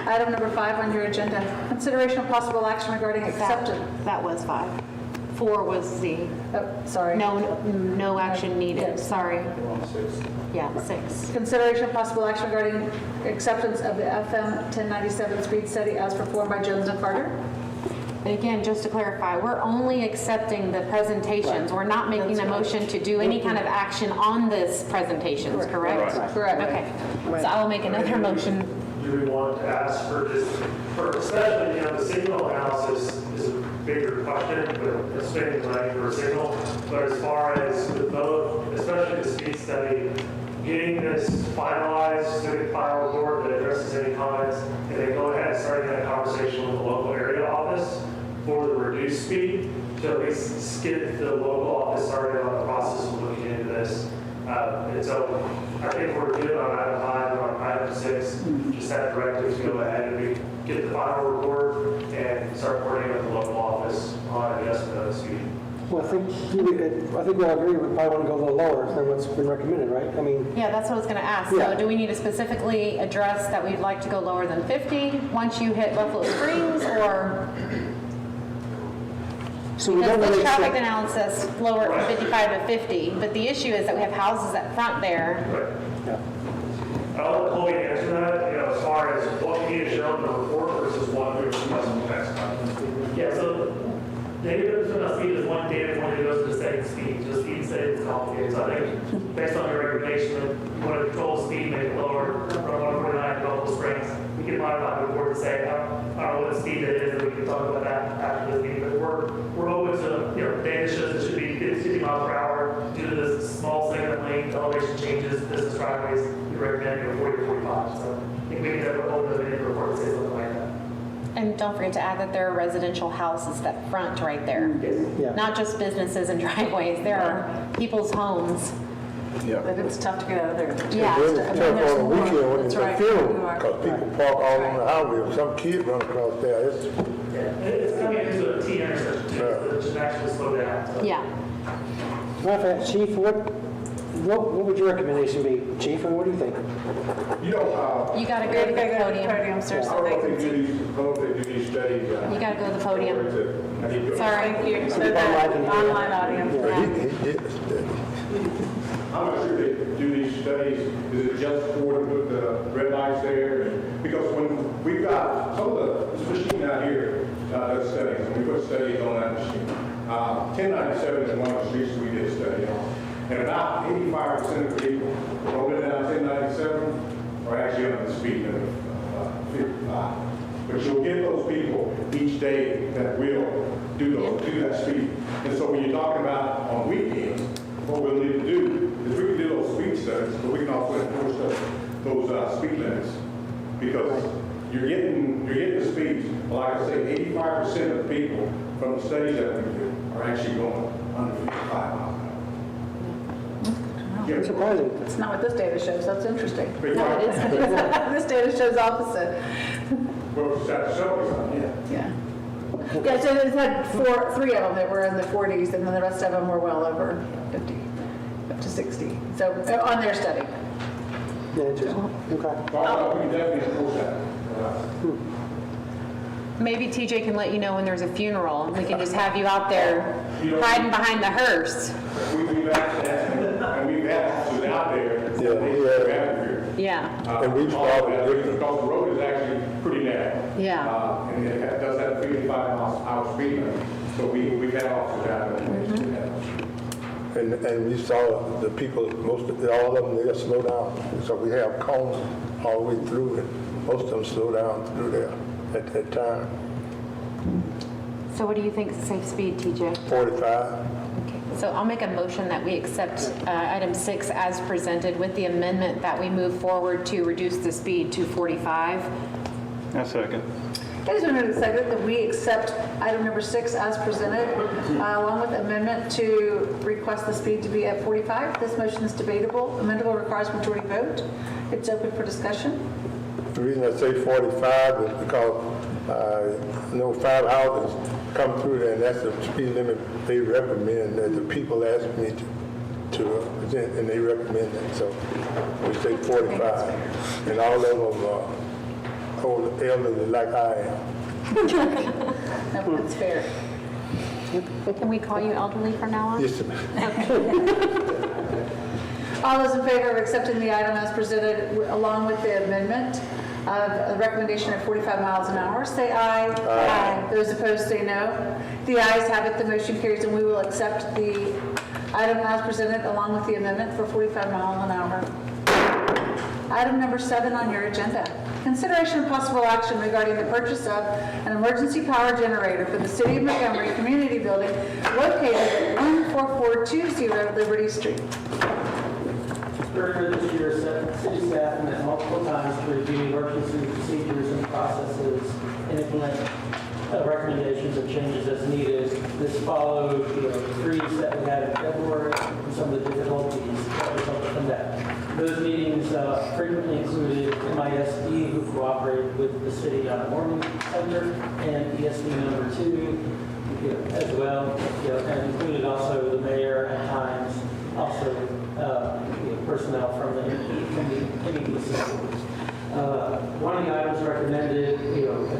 Item number 5 on your agenda, consideration of possible action regarding acceptance. That was 5. 4 was the, Oh, sorry. no action needed, Yes. sorry. Yeah, 6. Consideration of possible action regarding acceptance of the FM 1097 speed study as performed by Jones and Carter. And again, just to clarify, we're only accepting the presentations. We're not making a motion to do any kind of action on this presentations, correct? Correct. Okay, so I will make another motion. Do we want to ask for just, for especially, the signal analysis is a bigger question, but it's spending money for a signal. But as far as with both, especially the speed study, getting this finalized, to the final report that addresses any comments, and then go ahead and start that conversation with the local area office for the reduced speed, to at least get the local office started on the process of looking into this. And so I think we're good on item 5 and on item 6. Just have directives to go ahead and get the final report and start coordinating with the local office on adjustment of the speed. Well, I think we'll agree, we probably want to go a little lower than what's been recommended, right? I mean, Yeah, that's what I was going to ask. Yeah. So do we need to specifically address that we'd like to go lower than 50 once you hit Buffalo Springs, or? so we Because don't this really traffic accept, analysis lowered from 55 to 50, but the issue is that we have houses at front there. Right. I'll let Chloe answer that, as far as what we need to show in the report versus what we request from the next time. Yeah, so data from the speed is one data point that goes to the setting speed. So speed setting is complicated. So I think based on your recommendation, you want to control speed, make it lower from 149 to Buffalo Springs. We can modify the report to say, I don't know what the speed that is, and we can talk about that after the meeting. But we're open to, data shows it should be 50 miles per hour due to this small segment lane, elevation changes, business driveways. We recommend 40 to 45. So I think we can have a whole other report that says something like that. don't forget to add that there are residential houses that front right there. Yeah. Not just businesses and driveways, there are people's homes. But it's tough to get out of there. Yeah. Then it's tough on the weekend when it's a That's right. funeral, because people park all on the highway, some kid run across there. It's, It's coming into a T intersection, too, so it should actually slow down. So. Yeah. Matter of fact, Chief, what would your recommendation be, Chief, and what do you think? you know, You gotta go to the podium. sir, I so don't they know if can they see. do these, I don't know if they do these studies. You gotta go to the podium. Sorry. Thank you. So Online that can hear. online audience. He did a study. I'm not sure they do these studies, is it just for to put the red lights there? Because when we've got some of this machine out here, does studies, and we put studies on that machine. 1097 is one of the streets we did a study on. And about 85% of the people rolling down 1097 are actually under the speed limit of 55. But you'll get those people each day that will do that speed. And so when you're talking about on weekends, what we'll need to do is we can do those speed studies, but we can also enforce those speed limits. Because you're getting the speeds, like I say, 85% of the people from the studies that we do are actually going under 55 miles an hour. It's surprising. It's not what this data shows, that's interesting. No, it This data shows opposite. Well, it's that show, yeah. Yeah. Yeah, so it's had three of them that were in the 40s, and then the rest of them were well over 50, up to 60. So on their study. Yeah, interesting. Okay. Well, we can definitely enforce that. Maybe TJ can let you know when there's a funeral, and we can just have you out there hiding behind the hearse. We've actually and we've had officers out there. Yeah. And we've started that because the road is actually pretty narrow. Yeah. And it does have 55 miles an hour speed limit. So we've had officers out there. And we saw the people, all of them, they just slow down. So we have cones all the way through, and most of them slow down through there at that time. So what do you think is safe speed, TJ? 45. Okay. So I'll make a motion that we accept item 6 as presented with the amendment that we move forward to reduce the speed to 45. A second. I just wanted to say that we accept item number 6 as presented, along with amendment to request the speed to be at 45. This motion is debatable. Amendable requires majority vote. It's open for discussion. The reason I say 45 is because no 5 houses come through there, and that's the speed limit they recommend, that the people ask me to present, and they recommend it. So we say 45. And all of them are old, elderly like I am. No, that's fair. Can we call you elderly from now on? Yes, All those in favor of accepting the item as presented along with the amendment of a recommendation of 45 miles an hour, say aye. Aye. Those opposed say no. The ayes have it, the motion carries, and we will accept the item as presented along with the amendment for 45 miles an hour. Item number 7 on your agenda. Consideration of possible action regarding the purchase of an emergency power generator for the City of Montgomery Community Building located at 14420 Liberty Street. Earlier this year, city staff met multiple times to review emergency procedures and processes and implement recommendations and changes as needed. This followed the freeze that we had in February and some of the difficulties that resulted from that. Those meetings frequently included MISD, who cooperated with the city on the warning center, and ESD number 2 as well, and included also the mayor at times, also personnel from the NEPC. One of the items recommended,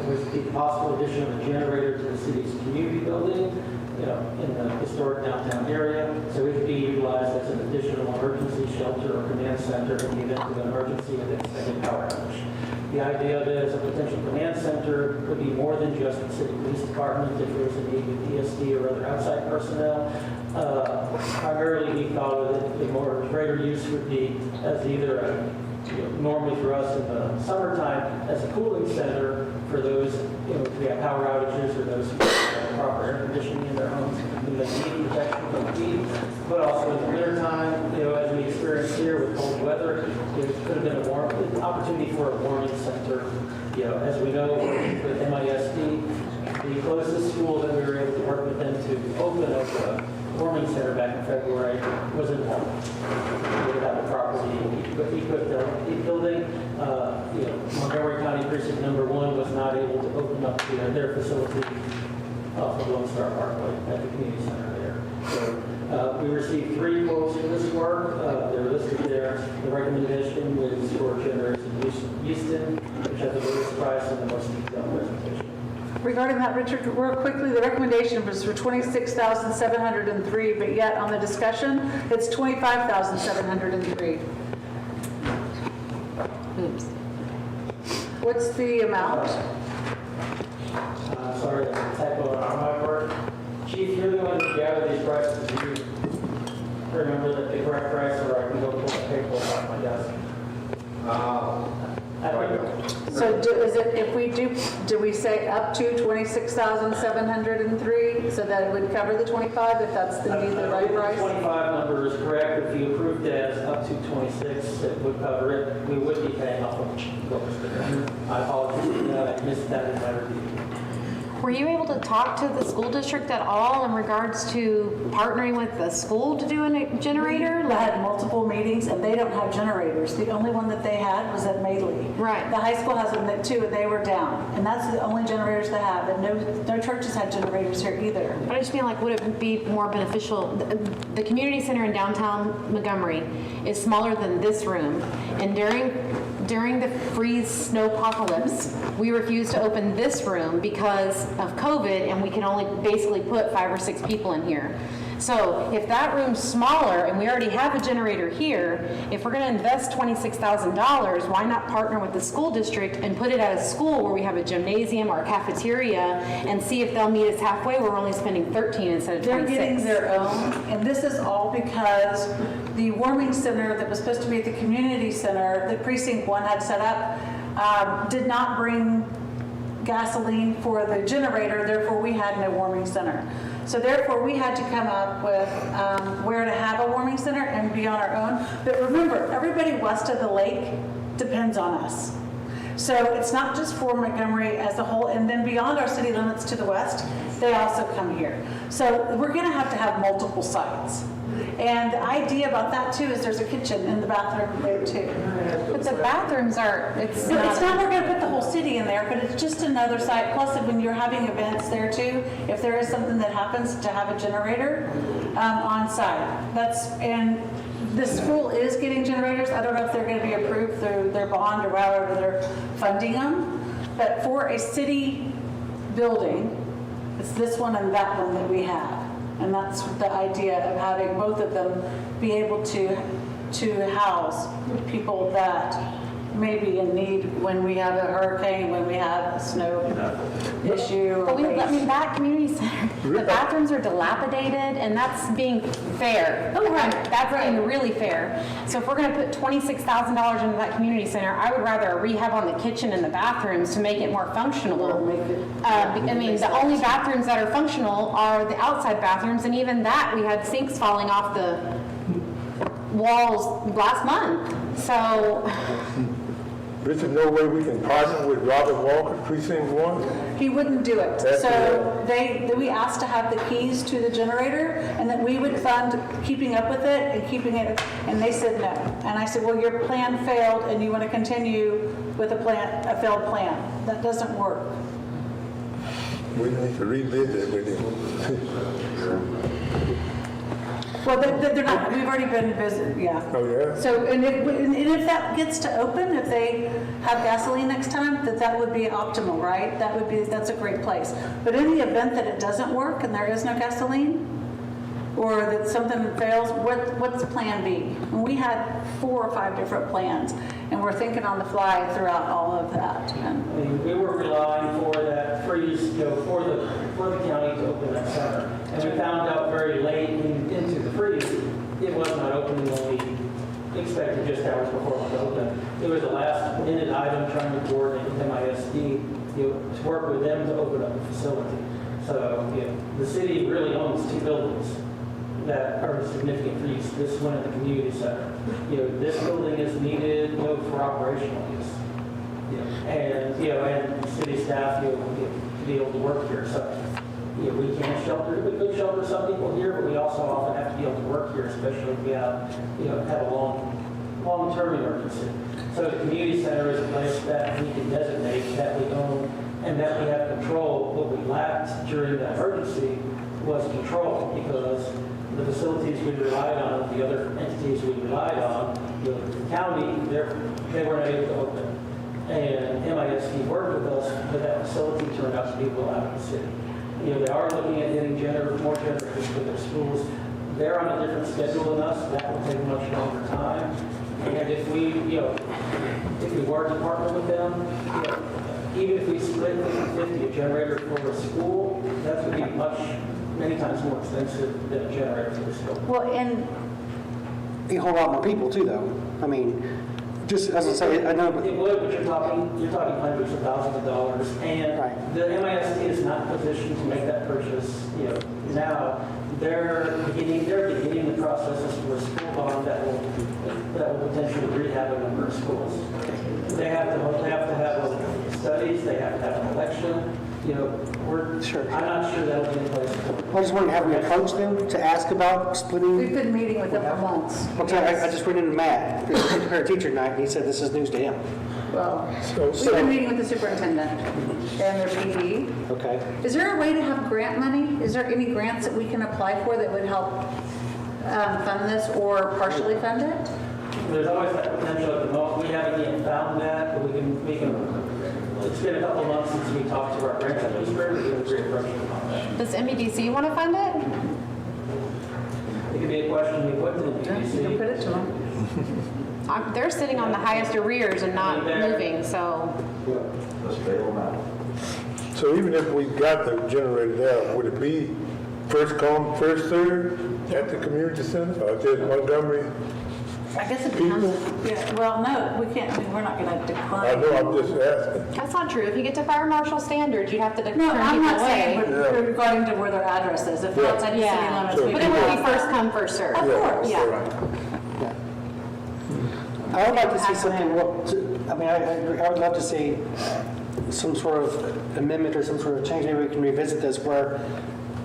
was the possible addition of a generator to the city's community building, in the historic downtown area, so it could be utilized as an additional emergency shelter or command center in the event of an emergency with extended power outage. The idea of it as a potential command center would be more than just the city police department if there was a need with ESD or other outside personnel. Primarily, we thought that the more greater use would be as either normally for us in the summertime as a cooling center for those, if we have power outages or those who have proper air conditioning in their homes, and they need protection from heat, but also in the wintertime, as we experienced here with cold weather, it could have been an opportunity for a warming center, As we know, with MISD, the closest school that we were able to work with them to open a warming center back in February was in Warrant. We would have a property equipped building. Montgomery County Precinct Number 1 was not able to open up their facility off of Lone Star Parkway at the community center there. So we received 3 quotes for this work. They're listed there. The recommendation was for generators in Houston, which has the lowest price and the most detailed presentation. Regarding that, Richard, real quickly, the recommendation was for $26,703, but yet on the discussion, it's $25,703. Oops. What's the amount? Sorry, that's a typo on my part. Chief, you're the one who gathered these prices. Do you remember the correct price, or I can go pull the paperwork off my desk? So is it, if we do we say up to $26,703 so that it would cover the 25 if that's the right price? The 25 number is correct. If you approved it as up to 26, it would cover it. We would be paying off of what was there. I apologize, I missed that in my review. Were you able to talk to the school district at all in regards to partnering with the school to do a generator? We had multiple meetings, and they don't have generators. The only one that they had was at Madeley. Right. The high school has them too, and they were down. And that's the only generators they have. And no churches had generators here either. But I just feel like, would it be more beneficial? The community center in downtown Montgomery is smaller than this room, and during the freeze snowpocalypse, we refused to open this room because of COVID, and we can only basically put 5 or 6 people in here. So if that room's smaller and we already have a generator here, if we're going to invest $26,000, why not partner with the school district and put it at a school where we have a gymnasium or a cafeteria and see if they'll meet us halfway where we're only spending 13 instead of 26. They're getting their own, and this is all because the warming center that was supposed to be at the community center, that Precinct 1 had set up, did not bring gasoline for the generator, therefore we had no warming center. So therefore we had to come up with where to have a warming center and be on our own. But remember, everybody west of the lake depends on us. So it's not just for Montgomery as a whole, and then beyond our city limits to the west, they also come here. So we're gonna have multiple sites. And the idea about that too is there's a kitchen in the bathroom there too. But the bathrooms are, it's No, not. it's not, we're gonna put the whole city in there, but it's just another site. Plus, when you're having events there too, if there is something that happens, to have a generator on site. And the school is getting generators. I don't know if they're gonna be approved through their bond or however they're funding them. But for a city building, it's this one and that one that we have. And that's the idea of having both of them be able to house people that may be in need when we have a hurricane, when we have a snow issue. But that community center, the bathrooms are dilapidated, and that's being fair. Oh, right. That's being really fair. So if we're going to put $26,000 into that community center, I would rather a rehab on the kitchen and the bathrooms to make it more functional. The only bathrooms that are functional are the outside bathrooms, and even that, we had sinks falling off the walls last month. So There's no way we can partner with Robert Walker, Precinct 1? He wouldn't do it. So we asked to have the keys to the generator and that we would fund keeping up with it and keeping it, and they said no. And I said, well, your plan failed and you want to continue with a failed plan. That doesn't work. We need to revisit with him. Well, they're not, we've already been visiting, yeah. Oh, yeah? So, and if that gets to open, if they have gasoline next time, that would be optimal, right? That's a great place. But in the event that it doesn't work and there is no gasoline, or that something fails, what's plan B? And we had 4 or 5 different plans, and we're thinking on the fly throughout all of that. We were relying for that freeze, for the county to open that center. And we found out very late into the freeze, it was not opening when we expected just hours before it was open. It was a last minute item trying to coordinate with MISD, to work with them to open up the facility. So, the city really owns 2 buildings that are significant for use. This one at the community center. This building is needed for operational use. And, and city staff, to be able to work here. So, we can shelter, we could shelter some people here, but we also often have to be able to work here, especially if we have, have a long-term emergency. So the community center is a place that we can designate, that we own, and that we have control. What we lacked during the emergency was control, because the facilities we relied on, the other entities we relied on, the county, they weren't able to open. And MISD worked with us, but that facility turned out to be well out of the city. They are looking at getting more generators for their schools. They're on a different schedule than us. That will take much longer time. And if we were to partner with them, even if we split 50-50 a generator for a school, that would be many times more expensive than a generator for the school. Well, and A whole lot more people too, though. I mean, just as I say, I know, but It would, but you're talking hundreds of thousands of dollars, and Right. the MISD is not positioned to make that purchase. Now they're beginning the processes for a school bond that will potentially rehab a number of schools. They have to have studies. They have to have an election. Sure. I'm not sure that'll be in place. I just wondering, have we approached them to ask about we've splitting? been meeting with them for months. I just went into Matt, the parent teacher night, and he said this is news to him. Well, So- we've been meeting with the superintendent and their PD. Okay. Is there a way to have grant money? Is there any grants that we can apply for that would help fund this or partially fund it? There's always that potential at the moment. We haven't yet found that, but we can. It's been a couple of months since we talked to our grant administrator. We can reapproach them on that. Does MEDC want to fund it? It could be a question we put to the You can PDC. put it to them. They're sitting on the highest arrears and not moving, so. Let's bail them out. So even if we got the generator there, would it be first come, first served at the community center, or just Montgomery? I guess it becomes, People? yeah, well, no, we can't, I mean, we're not going to I decline. know, I'm just asking. That's not true. If you get to fire marshal standards, you'd have to turn No, people I'm not saying, away. but regarding to where their address is, if they're outside the city Yeah, limits. Sure. we but can it would allow be that. first come, first served. Of course. Yeah. I would like to see something, I would love to see some sort of amendment or some sort of change, maybe we can revisit this, where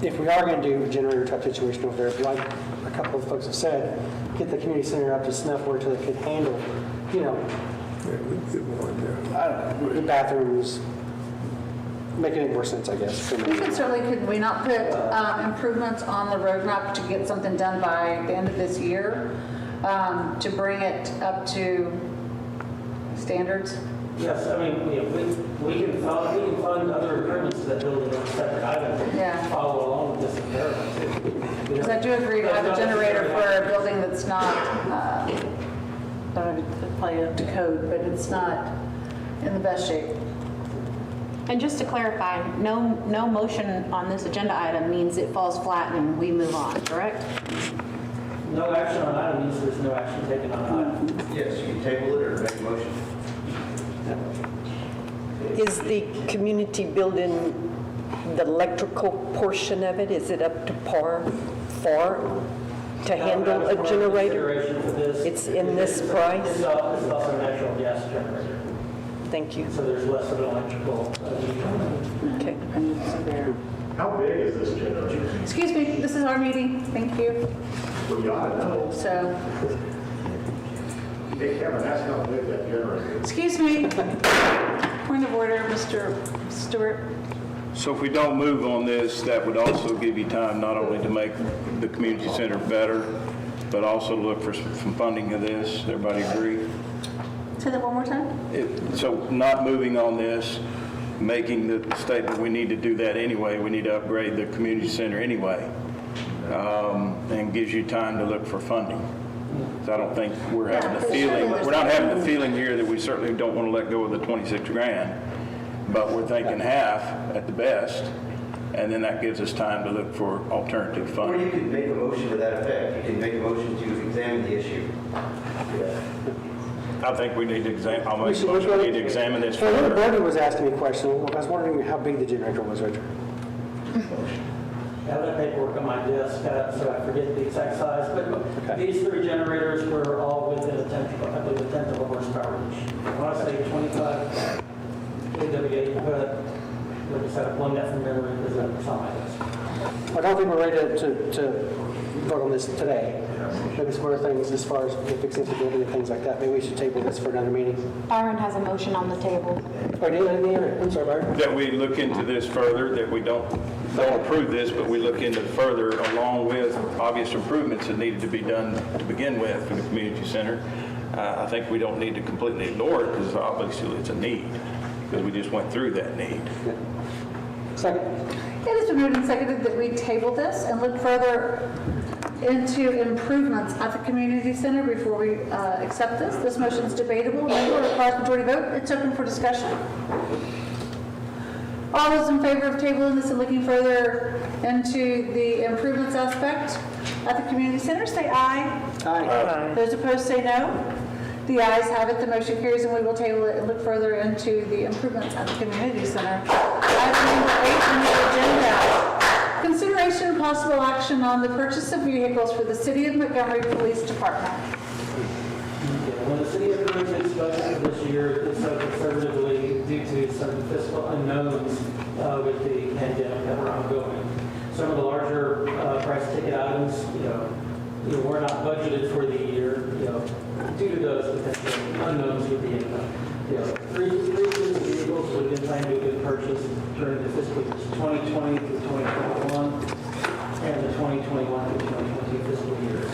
if we are going to do a generator type situation over there, like a couple of folks have said, get the community center up to snuff where it could handle, Yeah, we did one there. I don't know, the bathrooms, making it more sense, I guess, for We me. could certainly, could we not put improvements on the roadmap to get something done by the end of this year, to bring it up to standards? Yes, I mean, we can fund other improvements to that building on a separate item. Yeah. Follow along with this imperative. Because I do agree to have a generator for a building that's not, don't know to play up to code, but it's not in the best shape. And just to clarify, no motion on this agenda item means it falls flat and we move on, correct? No action on item means there's no action taken on item. Yes, you can table it or make a motion. Is the community building, the electrical portion of it, is it up to par to handle a generator? Consideration for this. It's in this price? It's also a natural gas generator, Thank you. so there's less of an electrical. Okay. How big is this generator? Excuse me, this is our meeting, thank you. Well, you ought to know. So, Hey, Kevin, ask how big that generator is. excuse me, point of order, Mr. Stewart. So if we don't move on this, that would also give you time not only to make the community center better, but also look for some funding of this. Everybody agree? Say that one more time? So not moving on this, making the statement, we need to do that anyway. We need to upgrade the community center anyway. And gives you time to look for funding. So I don't think we're having the feeling, we're not having the feeling here that we certainly don't want to let go of the 26 grand, but we're thinking half at the best, and then that gives us time to look for alternative Or funding. you could make a motion to that effect. You can make a motion to examine the issue. I think we need to I'll make a motion, we need to examine this Well, further. Brody was asking me a question. I was wondering how big the generator was, Richard. I have that paperwork on my desk, so I forget the exact size, but these 3 generators were all within a tenth, I believe, a tenth of a horsepower each. I want to say 25 kWh, but like I said, I plumbed that from memory because that's on my desk. I don't think we're ready to vote on this today. Maybe some other things as far as fixing the building and things like that. Maybe we should table this for another meeting. Byron has a motion on the table. Oh, did I hear it? I'm sorry, Byron. That we look into this further, that we don't approve this, but we look into it further along with obvious improvements that needed to be done to begin with for the community center. I think we don't need to completely ignore it because obviously it's a need, because we just went through that need. Second. It has been moved and seconded that we table this and look further into improvements at the community center before we accept this. This motion is debatable. It requires majority vote. It's open for discussion. All those in favor of tabling this and looking further into the improvements aspect at the community center, say aye. Aye. Those opposed say no. The ayes have it, the motion carries, and we will table it and look further into the improvements at the community center. Item number 8 on the agenda. Consideration and possible action on the purchase of vehicles for the City of Montgomery Police Department. When the city approved its budget for this year, it's so conservatively due to some fiscal unknowns with the pandemic that were ongoing. Some of the larger price ticket items, were not budgeted for the year, due to those potential unknowns with the income. Three vehicles would have been planned to be purchased during the fiscal years 2020 through 2021 and the 2021 through 2022 fiscal years.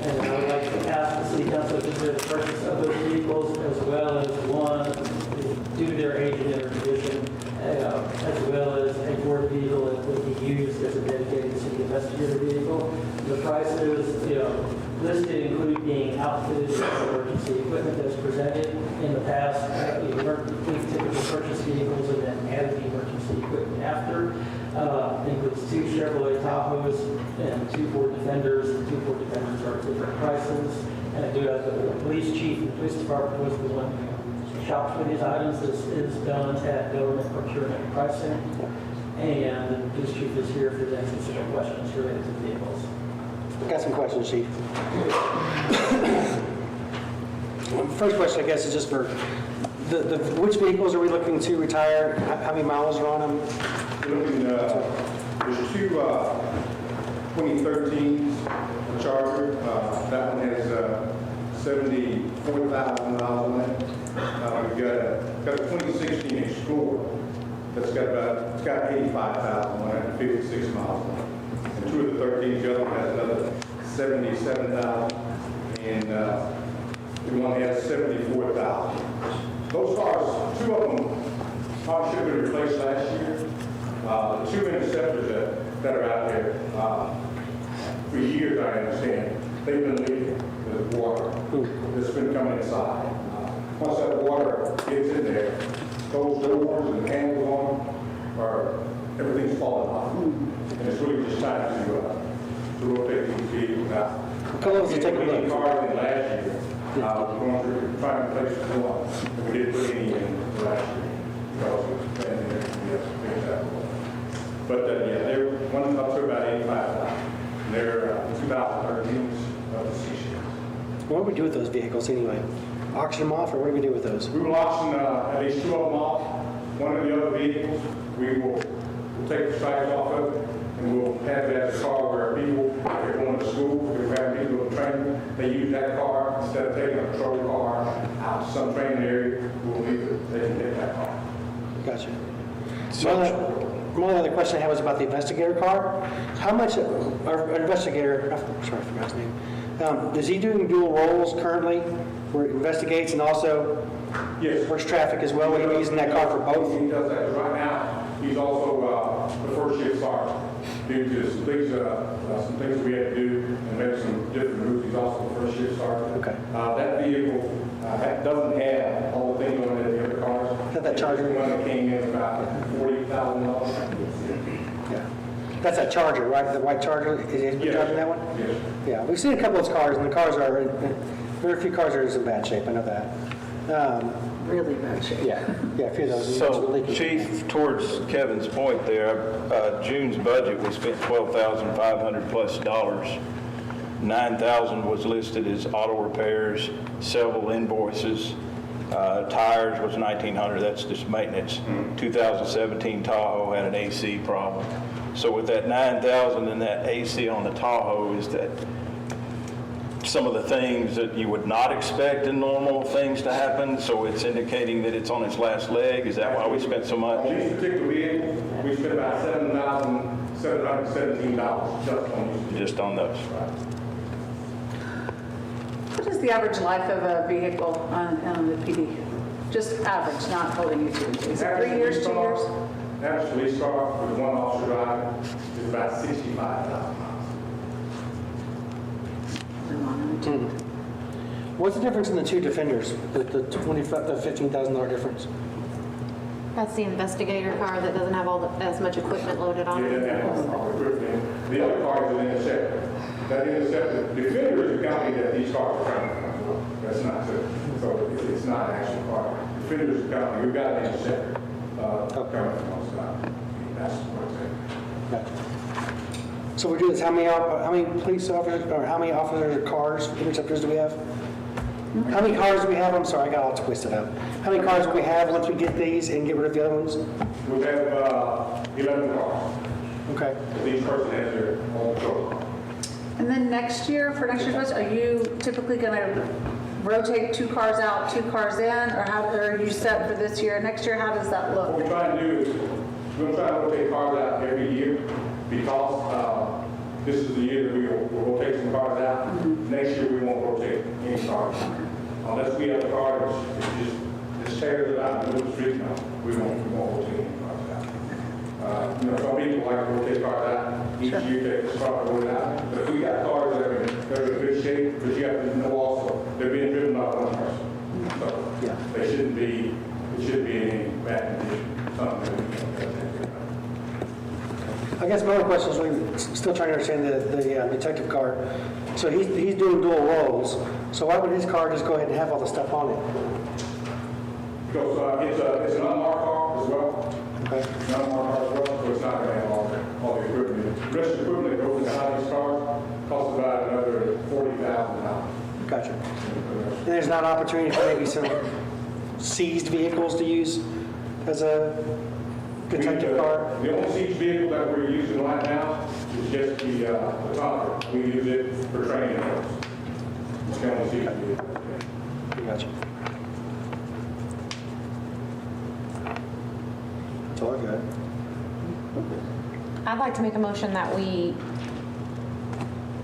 And I would like to ask the city council to consider the purchase of those vehicles as well as one, due to their age and their condition, as well as a board vehicle that would be used as a dedicated city investigator vehicle. The prices, listed include being outfitted with emergency equipment that's presented. In the past, we typically purchase vehicles and then add the emergency equipment after. It includes 2 Chevrolet Tahoes and 2 Ford Defenders. The 2 Ford Defenders are at different prices. And I do have the police chief, the police department was the one who shops for these items. This is done at government procurement pricing. And the police chief is here for the specific questions related to vehicles. Got some questions, Chief. First question, I guess, is just for which vehicles are we looking to retire? How many miles are on them? There's 2 2013 Charger. That one has 74,000 miles on it. We've got a 2016 Explorer that's got 85,000 on it and 56 miles on it. And 2 of the 13, the other one has another 77,000, and the one has 74,000. Those cars, 2 of them probably should have been replaced last year. The 2 interceptors that are out there, for years, I understand, they've been leaking with water that's been coming inside. Once that water gets in there, those doors and handles on them, everything's falling off. And it's really just time to rotate these vehicles out. Let's take a We look. had cars in last year. Going through, trying to replace the one. And we didn't put any in last year. Because it was standing there, we have to fix that one. But they're one up to about 85,000. They're 2013s of the 6 years. What do we do with those vehicles anyway? Auction them off, or what do we do with those? We will auction at least 2 of them off. One of the other vehicles, we'll take the stripes off of it, and we'll have it as a car where people, if they're going to school, if we have people in training, they use that car instead of taking a patrol car out to some training area, we'll leave it, they can take that car. Gotcha. One other question I had was about the investigator car. How much, our investigator, sorry, I forgot his name, is he doing dual roles currently, where he investigates and also works traffic as well? Will he be using that car for both? He does that right now. He's also the first shift sergeant. Due to some things we had to do and make some different moves, he's also the first shift sergeant. Okay. That vehicle that doesn't have all the things on it the other cars. That Charger? The one that came in about $40,000. Yeah. That's that Charger, right? The white Charger? Is he driving that one? Yes. Yeah, we've seen a couple of those cars, and the cars are, very few cars are in some bad shape, I know that. really bad shape. Yeah, a few of those. So, Chief, towards Kevin's point there, June's budget, we spent $12,500 plus dollars. 9,000 was listed as auto repairs, several invoices. Tires was 1,900, that's just maintenance. 2017 Tahoe had an AC problem. So with that 9,000 and that AC on the Tahoe, is that some of the things that you would not expect in normal things to happen? So it's indicating that it's on its last leg? Is that why we spent so much? On these particular vehicles, we spent about $7,717 Just on those. What is the average life of a vehicle on the PD? Just average, not holding you to. Is it 3 years, 2 years? Average police car with one officer driving is about 65,000 miles. What's the difference in the two Defenders, the $15,000 difference? That's the investigator car that doesn't have as much equipment loaded on Yeah, it. that has all the equipment. The other car is an Interceptor. That Interceptor, Defender is the company that these cars are coming from. That's not so it's not an actual car. Defender is the company. We've got an Interceptor coming from us now. That's what it's Gotcha. So we do this, how many police officers, or how many officers or cars, interceptors do we have? How many cars do we have? I'm sorry, I got all twisted up. How many cars do we have once we get these and get rid of the other ones? We have 11 cars. Okay. Each person has their own patrol. And then next year, for next year's budget, are you typically going to rotate 2 cars out, 2 cars in, or are you set for this year? Next year, how does that What look? we're trying to do is, we're trying to rotate cars out every year because this is the year that we'll rotate some cars out. Next year, we won't rotate any cars. Unless we have a car that's just tears it out in the street now, we won't rotate any cars out. Some people like to rotate cars out each year, take the car and roll it out. But if we got cars that are in good shape, but you have to know also, they're being driven by one person. So they shouldn't be, it shouldn't be any bad condition. Something that we can take care of. I guess my only question is, we're still trying to understand the detective car. So he's doing dual roles, so why would his car just go ahead and have all the stuff on it? Because it's an unmarked car as well. Okay. It's an unmarked car as well, so it's not going to have all the equipment. The rest of the equipment that goes behind these cars costs about another $40,000. Gotcha. And there's not an opportunity for maybe some seized vehicles to use as a detective car? The only siege vehicle that we're using right now is just the Tonka. We use it for training purposes. It's the only siege vehicle. Gotcha. That's all I got. I'd like to make a motion that we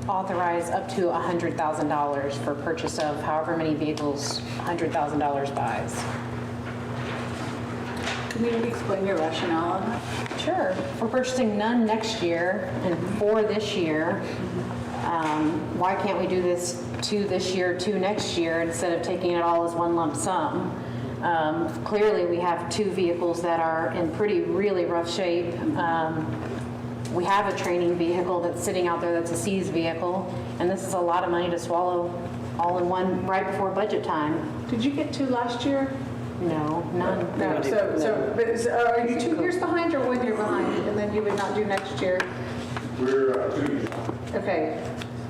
authorize up to $100,000 for purchase of however many vehicles $100,000 buys. Can you explain your rationale on that? Sure. We're purchasing none next year and 4 this year. Why can't we do this 2 this year, 2 next year, instead of taking it all as one lump sum? Clearly, we have 2 vehicles that are in really rough shape. We have a training vehicle that's sitting out there that's a seized vehicle, and this is a lot of money to swallow all in one right before budget time. Did you get 2 last year? No, none. No, are you 2 years behind or 1 year behind? And then you would not do next year? We're 2 years. Okay,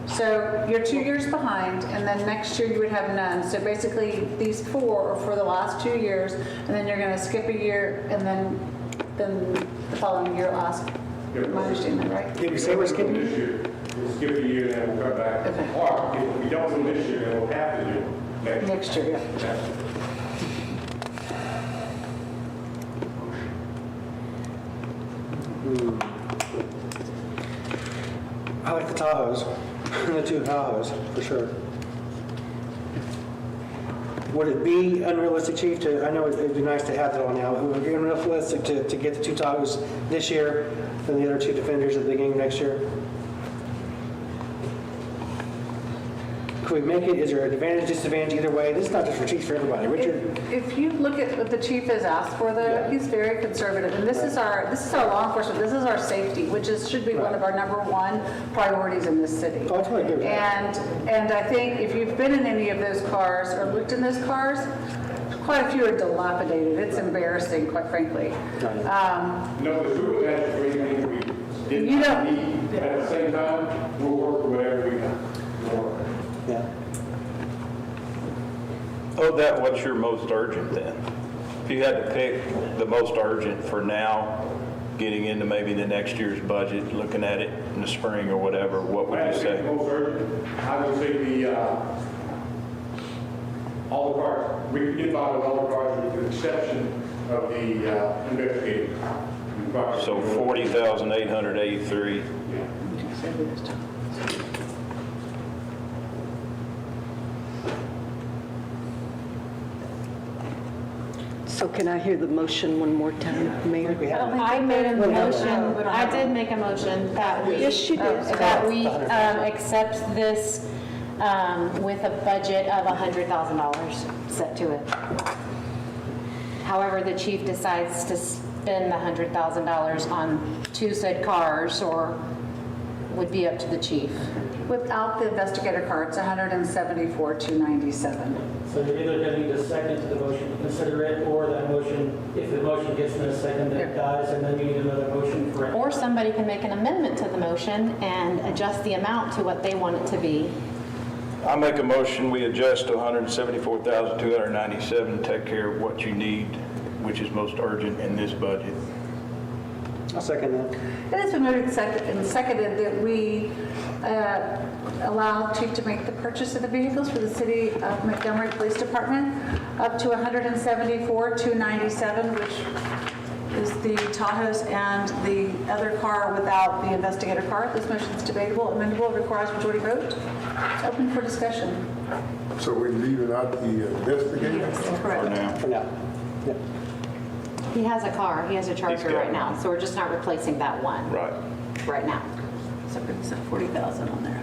so you're 2 years behind, and then next year you would have none. So basically, these 4 are for the last 2 years, and then you're going to skip a year, and then the following year will ask. Am I understanding that right? Did we say we're skipping? This year. We'll skip a year, then we'll come back. Okay. Or if we don't do this year, then we'll have to do next year. Next year, yeah. I like the Tahoes, the 2 Tahoes, for sure. Would it be unrealistic, Chief, I know it'd be nice to have that on now, would it be unrealistic to get the 2 Tahoes this year and the other 2 Defenders at the beginning of next year? Could we make it, is there an advantage, disadvantage either way? This is not just for Chiefs, for everybody. Richard? If you look at what the chief has asked for, though, he's very conservative, and this is our law enforcement, this is our safety, which should be one of our #1 priorities in this city. Oh, I totally agree with that. And I think if you've been in any of those cars or looked in those cars, quite a few are dilapidated. It's embarrassing, quite frankly. No, the two that we did You not don't- need at the same time, we'll work whatever we can. Yeah. Oh, that, what's your most urgent then? If you had to pick the most urgent for now, getting into maybe the next year's budget, looking at it in the spring or whatever, what would you say? Most urgent, I would say all the cars. We could get by with all the cars with the exception of the investigator. So 40,883. So can I hear the motion one more time, Mayor? I made a motion, I did make a motion that we, Yes, you did. that we accept this with a budget of $100,000 set to it. However, the chief decides to spend the $100,000 on two said cars, or would be up to the chief. Without the investigator car, it's $174,297. So you're either going to need a second to the motion to consider it, or that motion, if the motion gets in a second, it dies, and then you need another motion for it. Or somebody can make an amendment to the motion and adjust the amount to what they want it to be. I make a motion, we adjust to 174,297, take care of what you need, which is most urgent in this budget. I'll second that. It has been moved and seconded that we allow Chief to make the purchase of the vehicles for the City of Montgomery Police Department up to $174,297, which is the Tahoes and the other car without the investigator car. This motion is debatable, amendable, requires majority vote. Open for discussion. So we're leaving out the investigator? For now. For now. Yeah. He has a car, he has a Charger got right now, so we're just not replacing that one Right. right now. So it's 40,000 on there.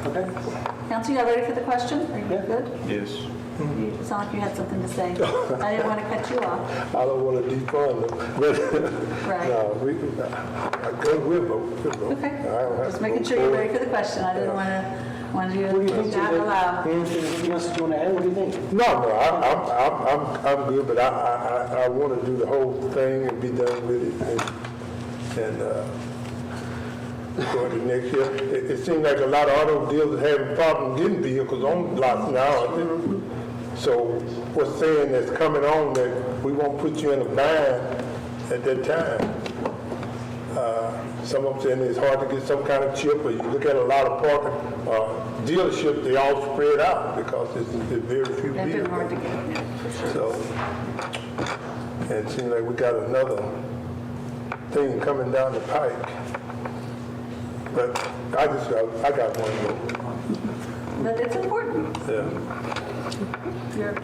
Okay. Council, you all ready for the question? Are you Yeah. good? Yes. You sound like you had something to say. I didn't want to cut you off. I don't want to defund them, but Right. no, we'll vote. Okay. Just making sure you're ready for the question. I didn't want you What do you think? to not allow. Anything else you want to add? What do you think? No, I'm good, but I want to do the whole thing and be done with it and go into next year. It seems like a lot of auto dealers having problems getting vehicles on lots now. So what's saying that's coming on that we won't put you in a bind at that time? Some of them saying it's hard to get some kind of chip, or you look at a lot of parking dealerships, they all spread out because it's very few They've been hard to vehicles. get, for sure. So, and it seems like we got another thing coming down the pike. But I got one more. But it's important. Yeah. You're-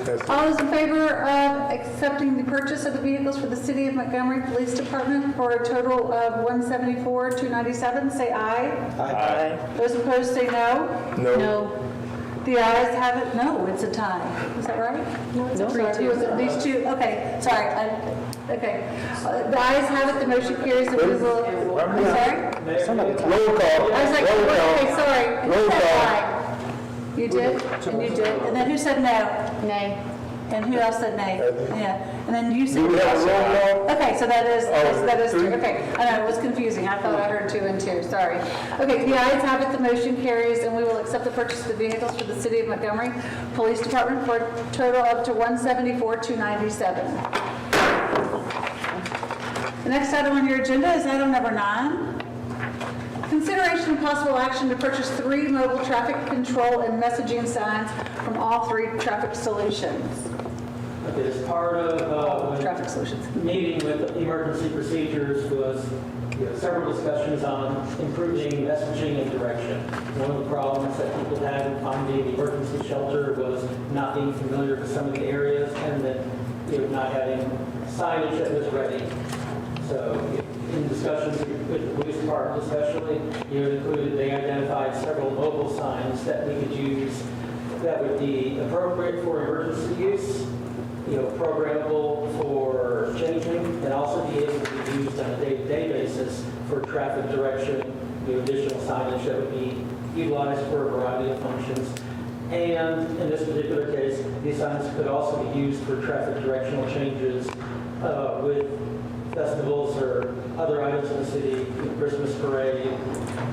That's it. All those in favor of accepting the purchase of the vehicles for the City of Montgomery Police Department for a total of $174,297, say aye. Aye. Those opposed, say no. No. The ayes have it, no, it's a tie. Is that right? No, it's a 3-2. Was it these two? Okay, sorry. Okay. The ayes have it, the motion carries, and we will, I'm sorry? Somebody talk. Roll call. I was like, Roll what? call. Okay, sorry. Who Roll said call. aye? You did? And you did? And then who said no? Nay. And who else said nay? Yeah. And then you said. Do we have a roll call? Okay, so that is two. three? Okay, I know, it was confusing. I thought I heard 2 and 2, sorry. Okay, the ayes have it, the motion carries, and we will accept the purchase of the vehicles for the City of Montgomery Police Department for a total up to $174,297. The next item on your agenda is item number 9. Consideration and possible action to purchase 3 mobile traffic control and messaging signs from all 3 traffic solutions. Okay, as part of Traffic solutions. meeting with emergency procedures was several discussions on improving messaging and direction. One of the problems that people had in finding the emergency shelter was not being familiar with some of the areas, and then not having signage that was ready. So in discussions with the police department especially, they identified several mobile signs that we could use that would be appropriate for emergency use, programmable for changing, and also be able to be used on a day-to-day basis for traffic direction additional signage that would be utilized for a variety of functions. And in this particular case, these signs could also be used for traffic directional changes with festivals or other items in the city, Christmas parade,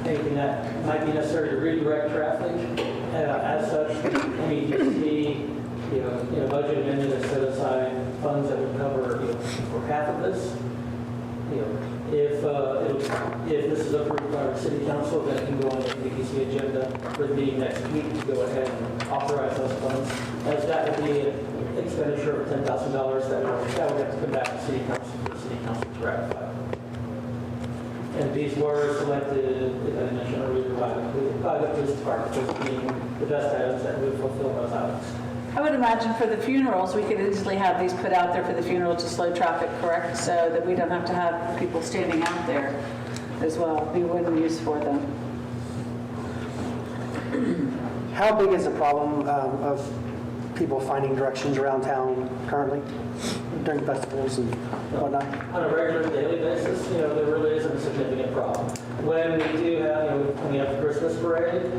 anything that might be necessary to redirect traffic. As such, MEDC, budget amendment has set aside funds that would cover, for half of this. If this is approved by the city council, then it can go on the MEDC agenda for the meeting next week to go ahead and authorize those funds. As that would be an expenditure of $10,000 that would have to come back to city council for the city council to ratify. And these were selected, as I mentioned earlier, by the police department as being the best items that would fulfill those items. I would imagine for the funerals, we could easily have these put out there for the funeral to slow traffic, correct? So that we don't have to have people standing out there as well. Be one use for them. How big is the problem of people finding directions around town currently during festivals and whatnot? On a regular daily basis, there really isn't a significant problem. When we do have, when we have the Christmas parade,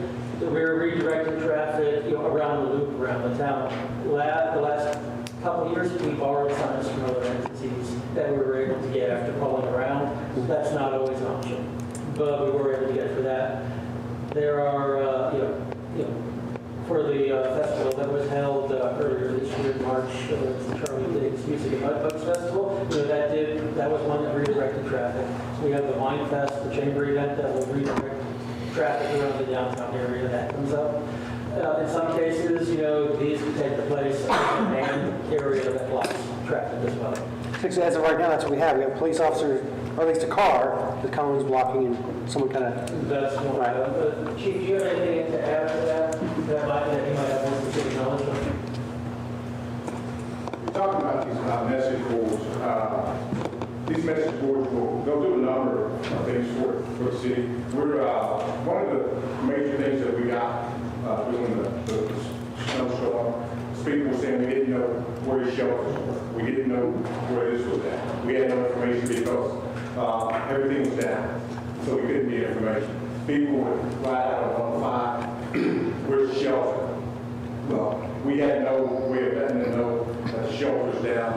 we're redirecting traffic, around the loop, around the town. The last couple of years, we borrowed signs from other entities that we were able to get after calling around. That's not always an option, but we were able to get for that. There are, for the festival that was held earlier this year in March, the Charlie Diggs Music and Mud Bugs Festival, that was one that redirected traffic. We have the Wine Fest, the chamber event that will redirect traffic around the downtown area that comes up. In some cases, these can take the place of a manned area that blocks traffic as well. Because as of right now, that's what we have. We have a police officer, or at least a car, with cones blocking and someone kind of... That's one item. Chief, do you have anything to add to that? That you might have more specific knowledge of? We're talking about these message boards. These message boards they'll do a number of things for the city. We're one of the major things that we got during the snowstorm. People were saying we didn't know where the shelters were. We didn't know where this was at. We had no information because everything was down, so we couldn't get information. People would ride out on 105, where's the shelter? Well, we had no way of letting them know that the shelter was down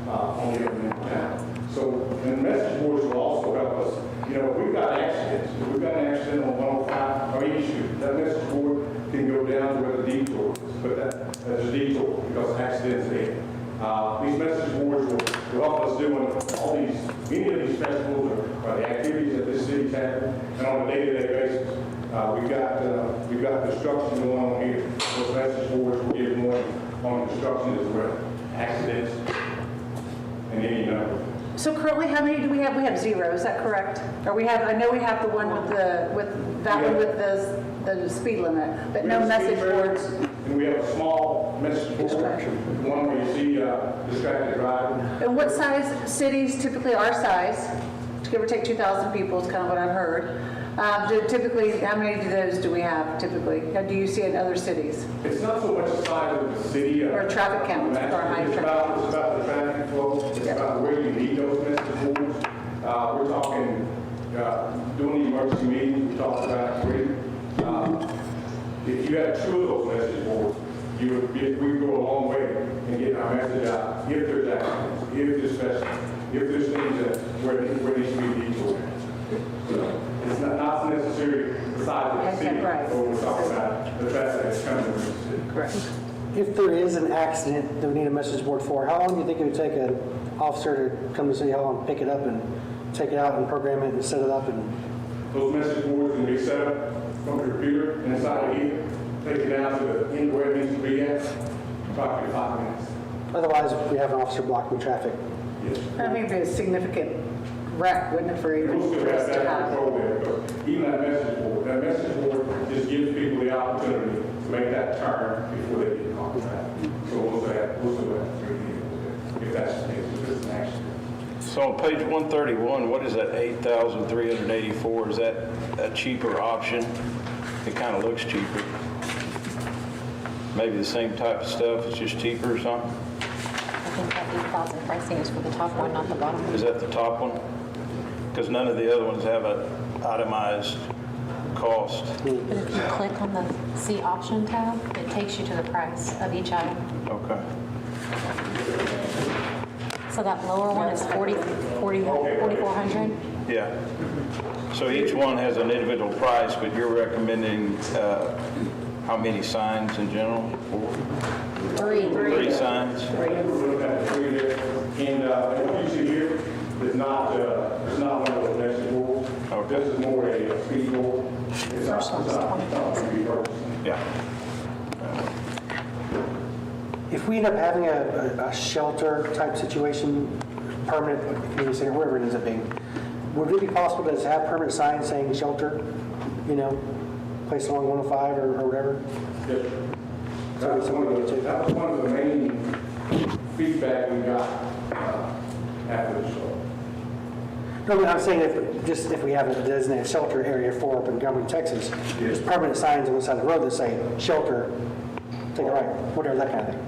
on the other end of town. So, and the message boards will also help us. If we've got accidents, if we've got an accident on 105 or any street, that message board can go down to where the detour is. But that's a detour because accidents there. These message boards will help us doing all these, any of these festivals or the activities that this city's having, and on a day-to-day basis. We've got construction going on here. Those message boards will give more on construction as well, accidents, and any number. So currently, how many do we have? We have 0, is that correct? Or we have, I know we have the one with the speed limit, but no message boards. And we have a small message board, one where you see distracted driving. And what size cities, typically our size, give or take 2,000 people is kind of what I've heard. Typically, how many of those do we have typically? Do you see in other cities? It's not so much the size of the city. Or traffic count, or high it's traffic. it's about the traffic flow. It's about where you need those message boards. We're talking, doing the emergency meetings, we talked about where, if you had 2 of those message boards, we would go a long way in getting our message out. If there's accidents, if there's festivals, if there's things that where needs to be detours. It's not necessarily the size of the city, Right. but we're talking about the fact that it's coming to the city. Correct. If there is an accident that we need a message board for, how long do you think it would take an officer to come to City Hall and pick it up and take it out and program it and set it up? And Those message boards can be set up from the computer inside of here, take it down to the end where it needs to be at, probably 5 minutes. otherwise, if we have an officer blocking traffic. Yes. That may be a significant wreck, wouldn't it, for even We'll still have us to that have? control there, because even that message board just gives people the opportunity to make that turn before they get caught in traffic. So we'll still have 3 vehicles there, if that's the case, if it's an accident. So on page 131, what is that 8,384? Is that a cheaper option? It kind of looks cheaper. Maybe the same type of stuff, it's just cheaper or something? I think that 8,000 pricing is for the top one, not the bottom one. Is that the top one? Because none of the other ones have a itemized cost. But if you click on the see option tab, it takes you to the price of each item. Okay. So that lower one is 4,400. Yeah. So each one has an individual price, but you're recommending how many signs in general? Three signs? We're looking at three there, and what you see here is not one of those next rules. Okay. This is more a speed rule. It's not to be purchased. Yeah. If we end up having a shelter type situation, permanent community center, wherever it ends up being, would it be possible to have permanent signs saying shelter, placed along 105 or whatever? Yes, sir. That was one of the main feedback we got after the show. No, but I'm saying if we have a designated shelter area for up in Montgomery, Texas, just permanent signs on the side of the road that say shelter, take a right, whatever, that kind of thing.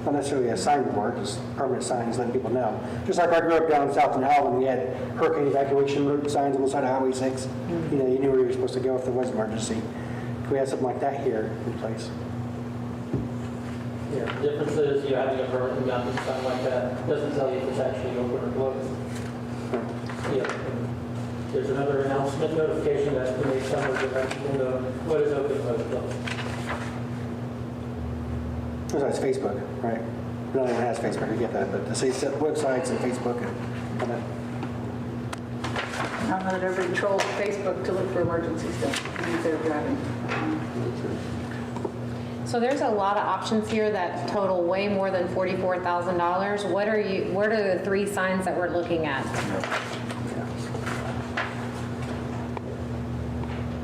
Not necessarily a signboard, just permanent signs letting people know. Just like I grew up down south in Alvin, we had hurricane evacuation route signs on the side of Highway 6. You knew where you were supposed to go if there was an emergency. Could we have something like that here in place? Yeah, the difference is you having a permanent mounted sign like that doesn't tell you if it's actually open or closed. Yeah. There's another announcement notification that's to make some of the people know what is open and what is closed. Besides Facebook, right? Not everyone has Facebook, I get that, but to see websites and Facebook and that. I don't know that everybody trolls Facebook to look for emergency stuff if they're driving. So there's a lot of options here that total way more than $44,000. What are the three signs that we're looking at?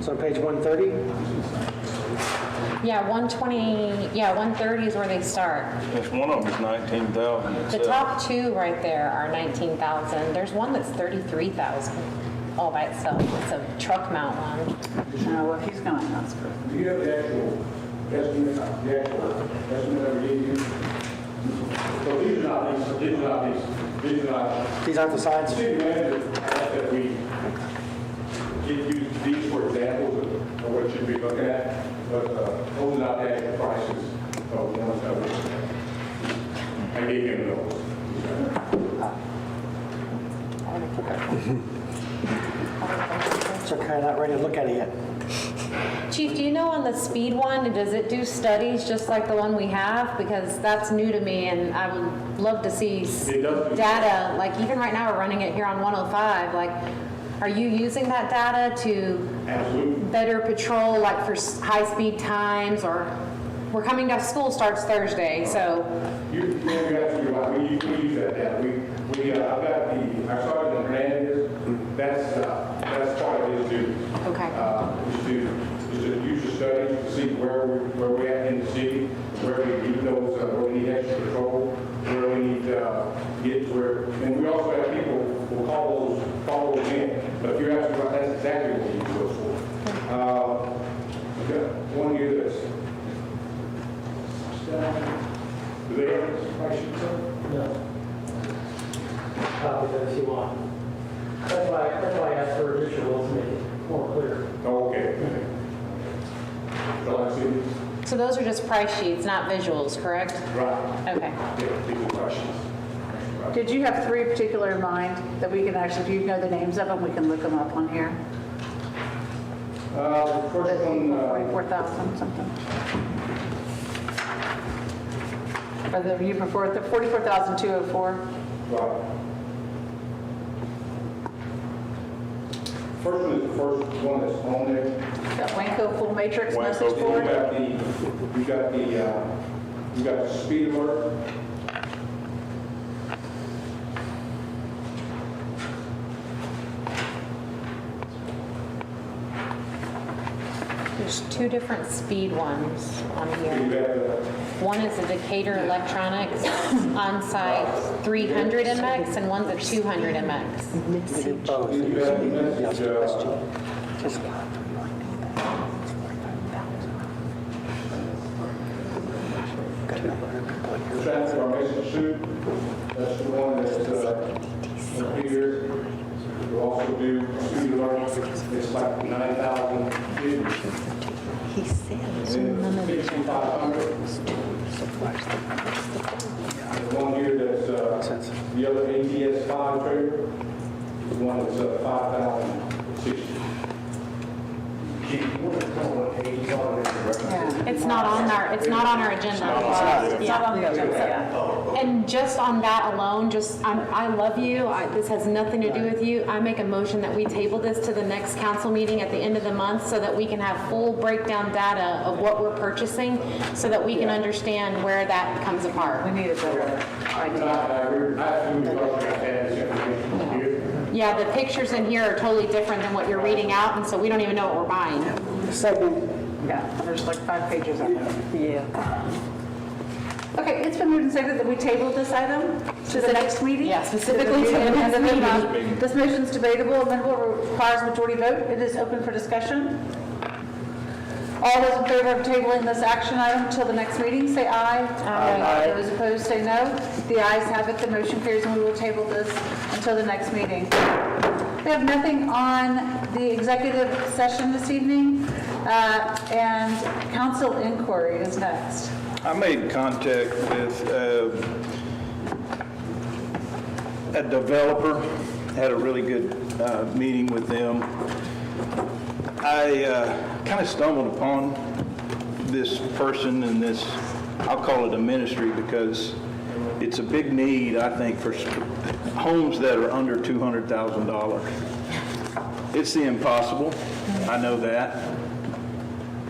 So on page 130, Yeah, 130 is where they start. Yes, one of them is 19,000. The top two right there are 19,000. There's one that's 33,000 all by itself. It's a truck mount one. Well, he's going to ask for it. Do you have the actual estimate that we gave you? So these are not. these aren't the signs? The city manager asked that we use these for examples of what you should be looking at, but those are not the actual prices of the ones that we, I gave him those. So kind of not ready to look at it yet. Chief, do you know on the speed one, does it do studies just like the one we have? Because that's new to me and I would love to see data, like even right now we're running it here on 105, like are you using that data to better patrol like for high-speed times or we're coming to school starts Thursday, so. You're absolutely right. We use that data. I've got our Sergeant Hernandez, that's part of his duty. Okay. Is to use the studies to see where we're at in the city, where we need those, where we need extra patrol, where we need to get to where, and we also have people who call those in. But if you're asking about, that's exactly what we use those for. We've got one year that's, do they have this price sheet, sir? No. Copy that if you want. That's why I asked for visuals to make it more clear. Oh, okay. So I see. So those are just price sheets, not visuals, correct? Right. Okay. Yeah, these are questions. Did you have three particular in mind that we can actually, do you know the names of them? We can look them up on here. The first one, 44,000 something. Or you prefer the 44,204? right. First one is the first one that's on there. Got Wanko full matrix Wanko message full board? You got the speed alert. There's two different speed ones on You here. got One is a Decatur Electronics on-site 300 MX and one's a 200 MX. Both. you got the message, Just traffic or message suit. That's the one that's here. We also do student learning, it's like 9,000 students. He said And none of these are 5,500. so far. The one here that's the other ATS 5 trailer, the one that's 5,060. It's not on our agenda. And just on that alone, I love you. This has nothing to do with you. I make a motion that we table this to the next council meeting at the end of the month so that we can have full breakdown data of what we're purchasing so that we can understand where that comes apart. We need a better Yeah, the pictures in here are totally different than what you're reading out, and so we don't even know what we're buying. Second, Yeah, there's like 5 pages on it. Yeah. Okay, it's been moved and seconded that we table this item to the next meeting. Yeah, specifically to the next meeting. This motion is debatable, amendable, requires majority vote. It is open for discussion. All those in favor of tabling this action item until the next meeting, say aye. Aye. Those opposed, say no. The ayes have it, the motion carries, and we will table this until the next meeting. We have nothing on the executive session this evening, and council inquiry is next. I made contact with a developer, had a really good meeting with them. I kind of stumbled upon this person and this, I'll call it a ministry, because it's a big need, I think, for homes that are under $200,000. It's the impossible, I know that,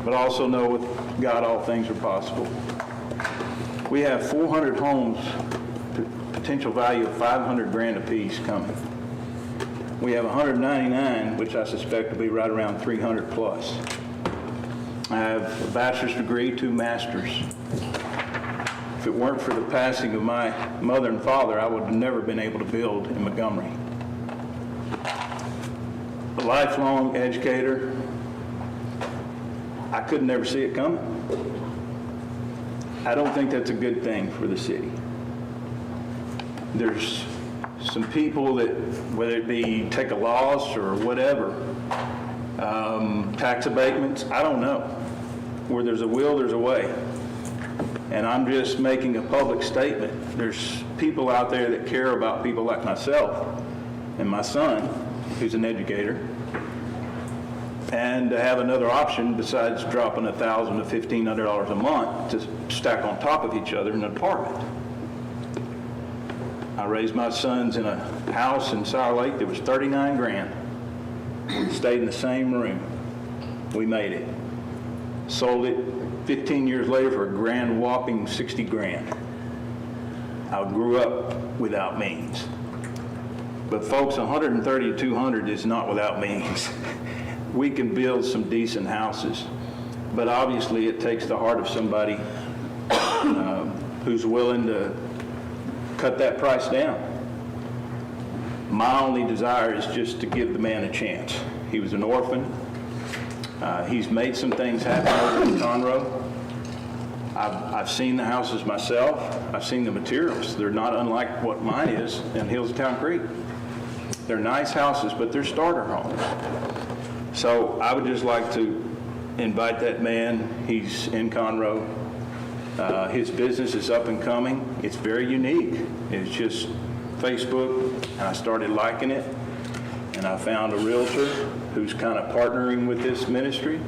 but I also know with God all things are possible. We have 400 homes, potential value of 500 grand apiece coming. We have 199, which I suspect will be right around 300 plus. I have a bachelor's degree, 2 masters. If it weren't for the passing of my mother and father, I would have never been able to build in Montgomery. A lifelong educator, I could never see it coming. I don't think that's a good thing for the city. There's some people that, whether it be take a loss or whatever, tax abatements, I don't know. Where there's a will, there's a way. And I'm just making a public statement. There's people out there that care about people like myself and my son, who's an educator, and to have another option besides dropping $1,000 to $1,500 a month to stack on top of each other in an apartment. I raised my sons in a house in Sour Lake that was 39 grand. Stayed in the same room. We made it. Sold it 15 years later for a grand whopping 60 grand. I grew up without means. But folks, 130 to 200 is not without means. We can build some decent houses, but obviously it takes the heart of somebody who's willing to cut that price down. My only desire is just to give the man a chance. He was an orphan. He's made some things happen over in Conroe. I've seen the houses myself. I've seen the materials. They're not unlike what mine is in Hillstown Creek. They're nice houses, but they're starter homes. So I would just like to invite that man. He's in Conroe. His business is up and coming. It's very unique. It's just Facebook, and I started liking it. And I found a realtor who's kind of partnering with this ministry.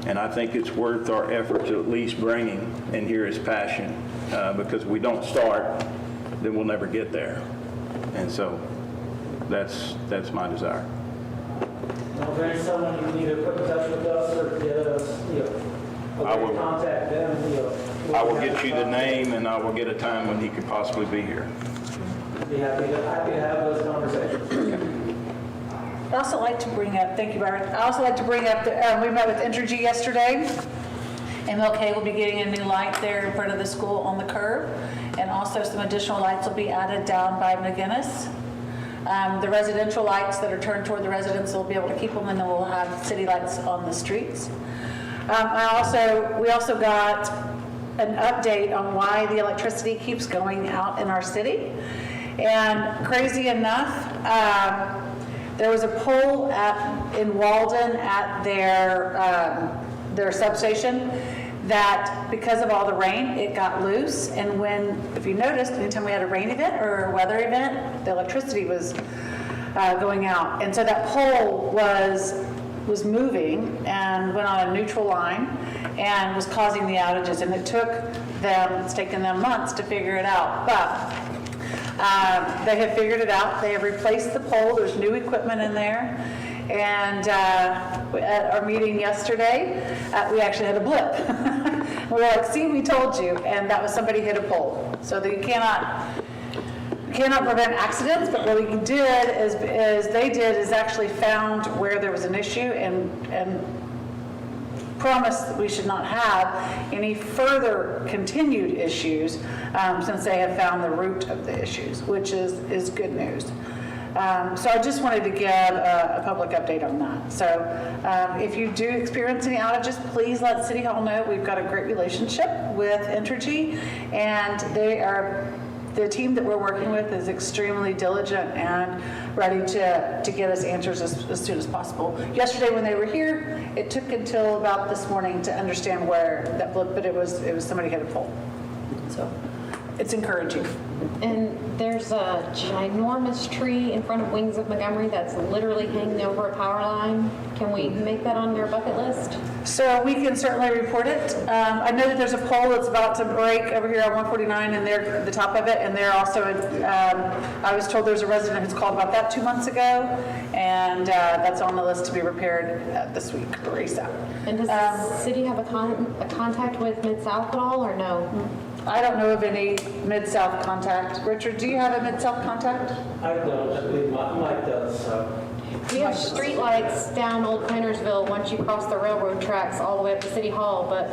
And I think it's worth our effort to at least bring him and hear his passion. Because if we don't start, then we'll never get there. And so that's my desire. Now, if there's someone you need to put in touch with us or get us, I will contact them, I will get you the name, and I will get a time when he could possibly be here. be happy to have those conversations. I'd also like to bring up, thank you, Byron. I also like to bring up, we met with Entergy yesterday. MLK will be getting a new light there in front of the school on the curb, and also some additional lights will be added down by McGinnis. The residential lights that are turned toward the residents, will be able to keep them, and then we'll have city lights on the streets. We also got an update on why the electricity keeps going out in our city. And crazy enough, There was a pole in Walden at their substation that, because of all the rain, it got loose. And when, if you noticed, anytime we had a rain event or a weather event, the electricity was going out. And so that pole was moving and went on a neutral line and was causing the outages. And it's taken them months to figure it out. But they have figured it out. They have replaced the pole. There's new equipment in there. And at our meeting yesterday, we actually had a blip. We were like, see, we told you. And that was somebody hit a pole. So they cannot prevent accidents, but what we did is actually found where there was an issue and promised that we should not have any further continued issues since they have found the root of the issues, which is good news. So I just wanted to give a public update on that. So if you do experience any outages, please let City Hall know. We've got a great relationship with Entergy, and the team that we're working with is extremely diligent and ready to get us answers as soon as possible. Yesterday when they were here, it took until about this morning to understand where that blip, but it was somebody hit a pole. So it's encouraging. And there's a ginormous tree in front of Wings of Montgomery that's literally hanging over a power line. Can we make that on your bucket list? So we can certainly report it. I know that there's a pole that's about to break over here on 149 and they're the top of it. And they're also, I was told there's a resident who's called about that 2 months ago. And that's on the list to be repaired this week or ASAP. And does the city have a contact with Mid-South at all or no? I don't know of any Mid-South contact. Richard, do you have a Mid-South contact? I don't, I believe Mike does, so. We have streetlights down Old Plantersville once you cross the railroad tracks all the way up to City Hall, but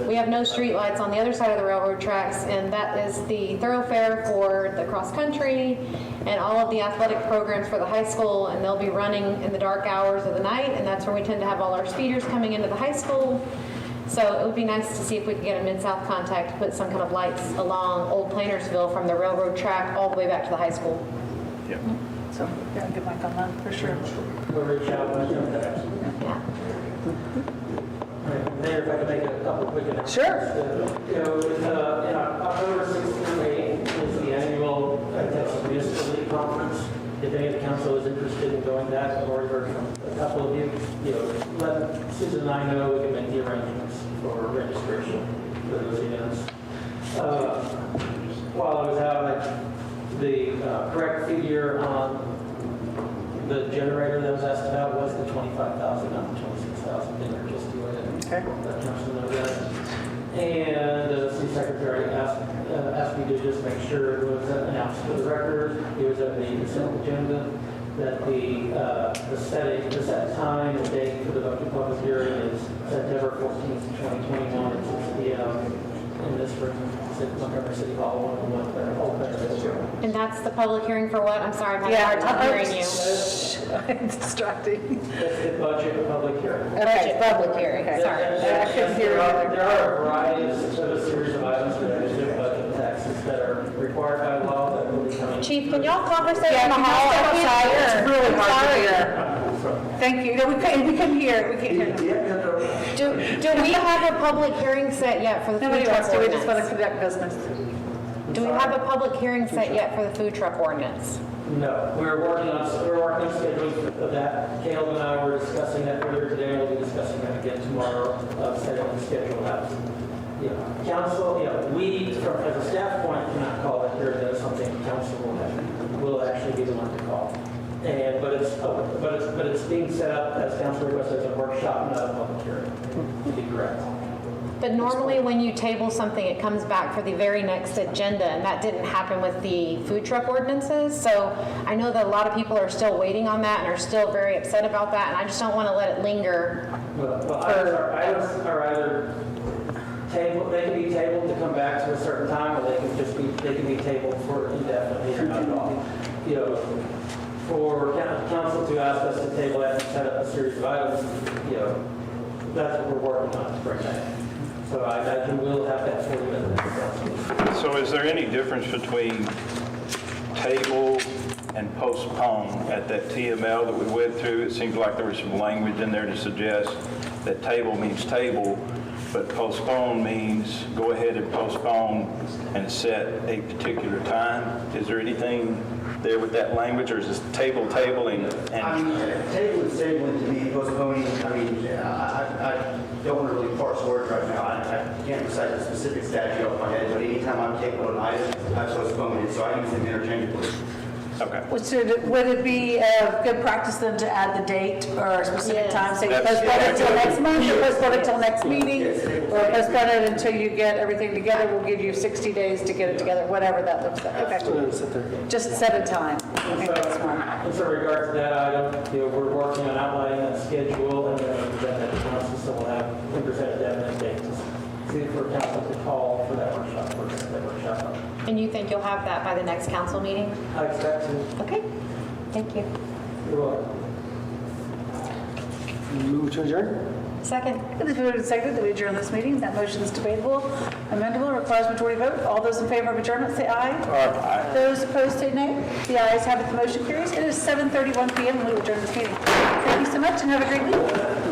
we have no streetlights on the other side of the railroad tracks, and that is the thoroughfare for the cross country and all of the athletic programs for the high school, and they'll be running in the dark hours of the night, and that's where we tend to have all our speeders coming into the high school. So it would be nice to see if we could get a Mid-South contact to put some kind of lights along Old Plantersville from the railroad track all the way back to the high school. Yeah. So, yeah, good luck on that, for sure. We'll reach out and jump that. Yeah. Mayor, if I could make a couple quick announcements. Sure. In October 6th through 8th is the annual Texas Municipal League Conference. If any of the council is interested in going to that, I've already heard from a couple of you, let Susan and I know, we can make the arrangements for registration for those events. While I was out, the correct figure on the generator that was asked about was the 25,000, not the 26,000. They were just doing it. Okay. That council knows that. And the city secretary asked me to just make sure it was announced for the record. It was at the consent agenda that the set time and date for the voting public hearing is September 14th, 2021 at 6 p.m. in this room, Montgomery City Hall, And that's the public hearing for what? I'm sorry, I'm having a hard time hearing you. It's distracting. That's the budget public hearing. Budget public hearing, sorry. I couldn't hear you either. There are a variety of a series of items that are just budget taxes that are required by law that will be coming. Chief, can y'all conversate Yeah, in the can you hall? step I can't outside? hear. It's really hard to Sorry. hear. Thank you. No, we couldn't hear. We can't hear. Do we have a public hearing set yet for the food Nobody truck wants to. We just want to ordinance? conduct business. Do we have a public hearing set yet for the food truck ordinance? No, we're working on scheduling for that. Caleb and I were discussing that earlier today, and we'll be discussing that again tomorrow, setting the schedule out. Council, we, as a staff point, cannot call it here, that's something council will actually be the one to call. But it's being set up as council requested as a workshop, not a public hearing, to be correct. But normally when you table something, it comes back for the very next agenda, and that didn't happen with the food truck ordinances. So I know that a lot of people are still waiting on that and are still very upset about that, and I just don't want to let it linger. Well, items are either tabled, they can be tabled to come back to a certain time, or they can be tabled for indefinitely or not at all. For council to ask us to table that and set up a series of items, that's what we're working on to bring back. So I imagine we'll have that for you. So is there any difference between table and postpone. At that TML that we went through, it seems like there was some language in there to suggest that table means table, but postpone means go ahead and postpone and set a particular time. Is there anything there with that language, or is this tabling? I mean, table is tabling to me, postponing, I mean, I don't want to really parse words right now. I can't recite the specific statute off my head, but anytime I'm tabling an item, I postpone it, so I use them interchangeably. Okay. Would it be good practice then to add the date or a specific time? Say That's- postpone it till next month, or postpone it till next meeting, or postpone it until you get everything together. We'll give you 60 days to get it together, whatever that looks like. Okay. Just set a time. I think that's fine. And so in regard to that item, we're working on outlining that schedule, and then we'll present that to council, so we'll present a definite date. See if we're council to call for that workshop, And you think you'll have that by the next council meeting? I expect to. Okay, thank you. You're welcome. Move to adjourn? Second. It is moved and seconded that we adjourn this meeting. That motion is debatable, amendable, requires majority vote. All those in favor of adjournment say aye. Aye. Those opposed say nay. The ayes have it, the motion carries. It is 7:31 PM and we will adjourn this meeting. Thank you so much and have a great week.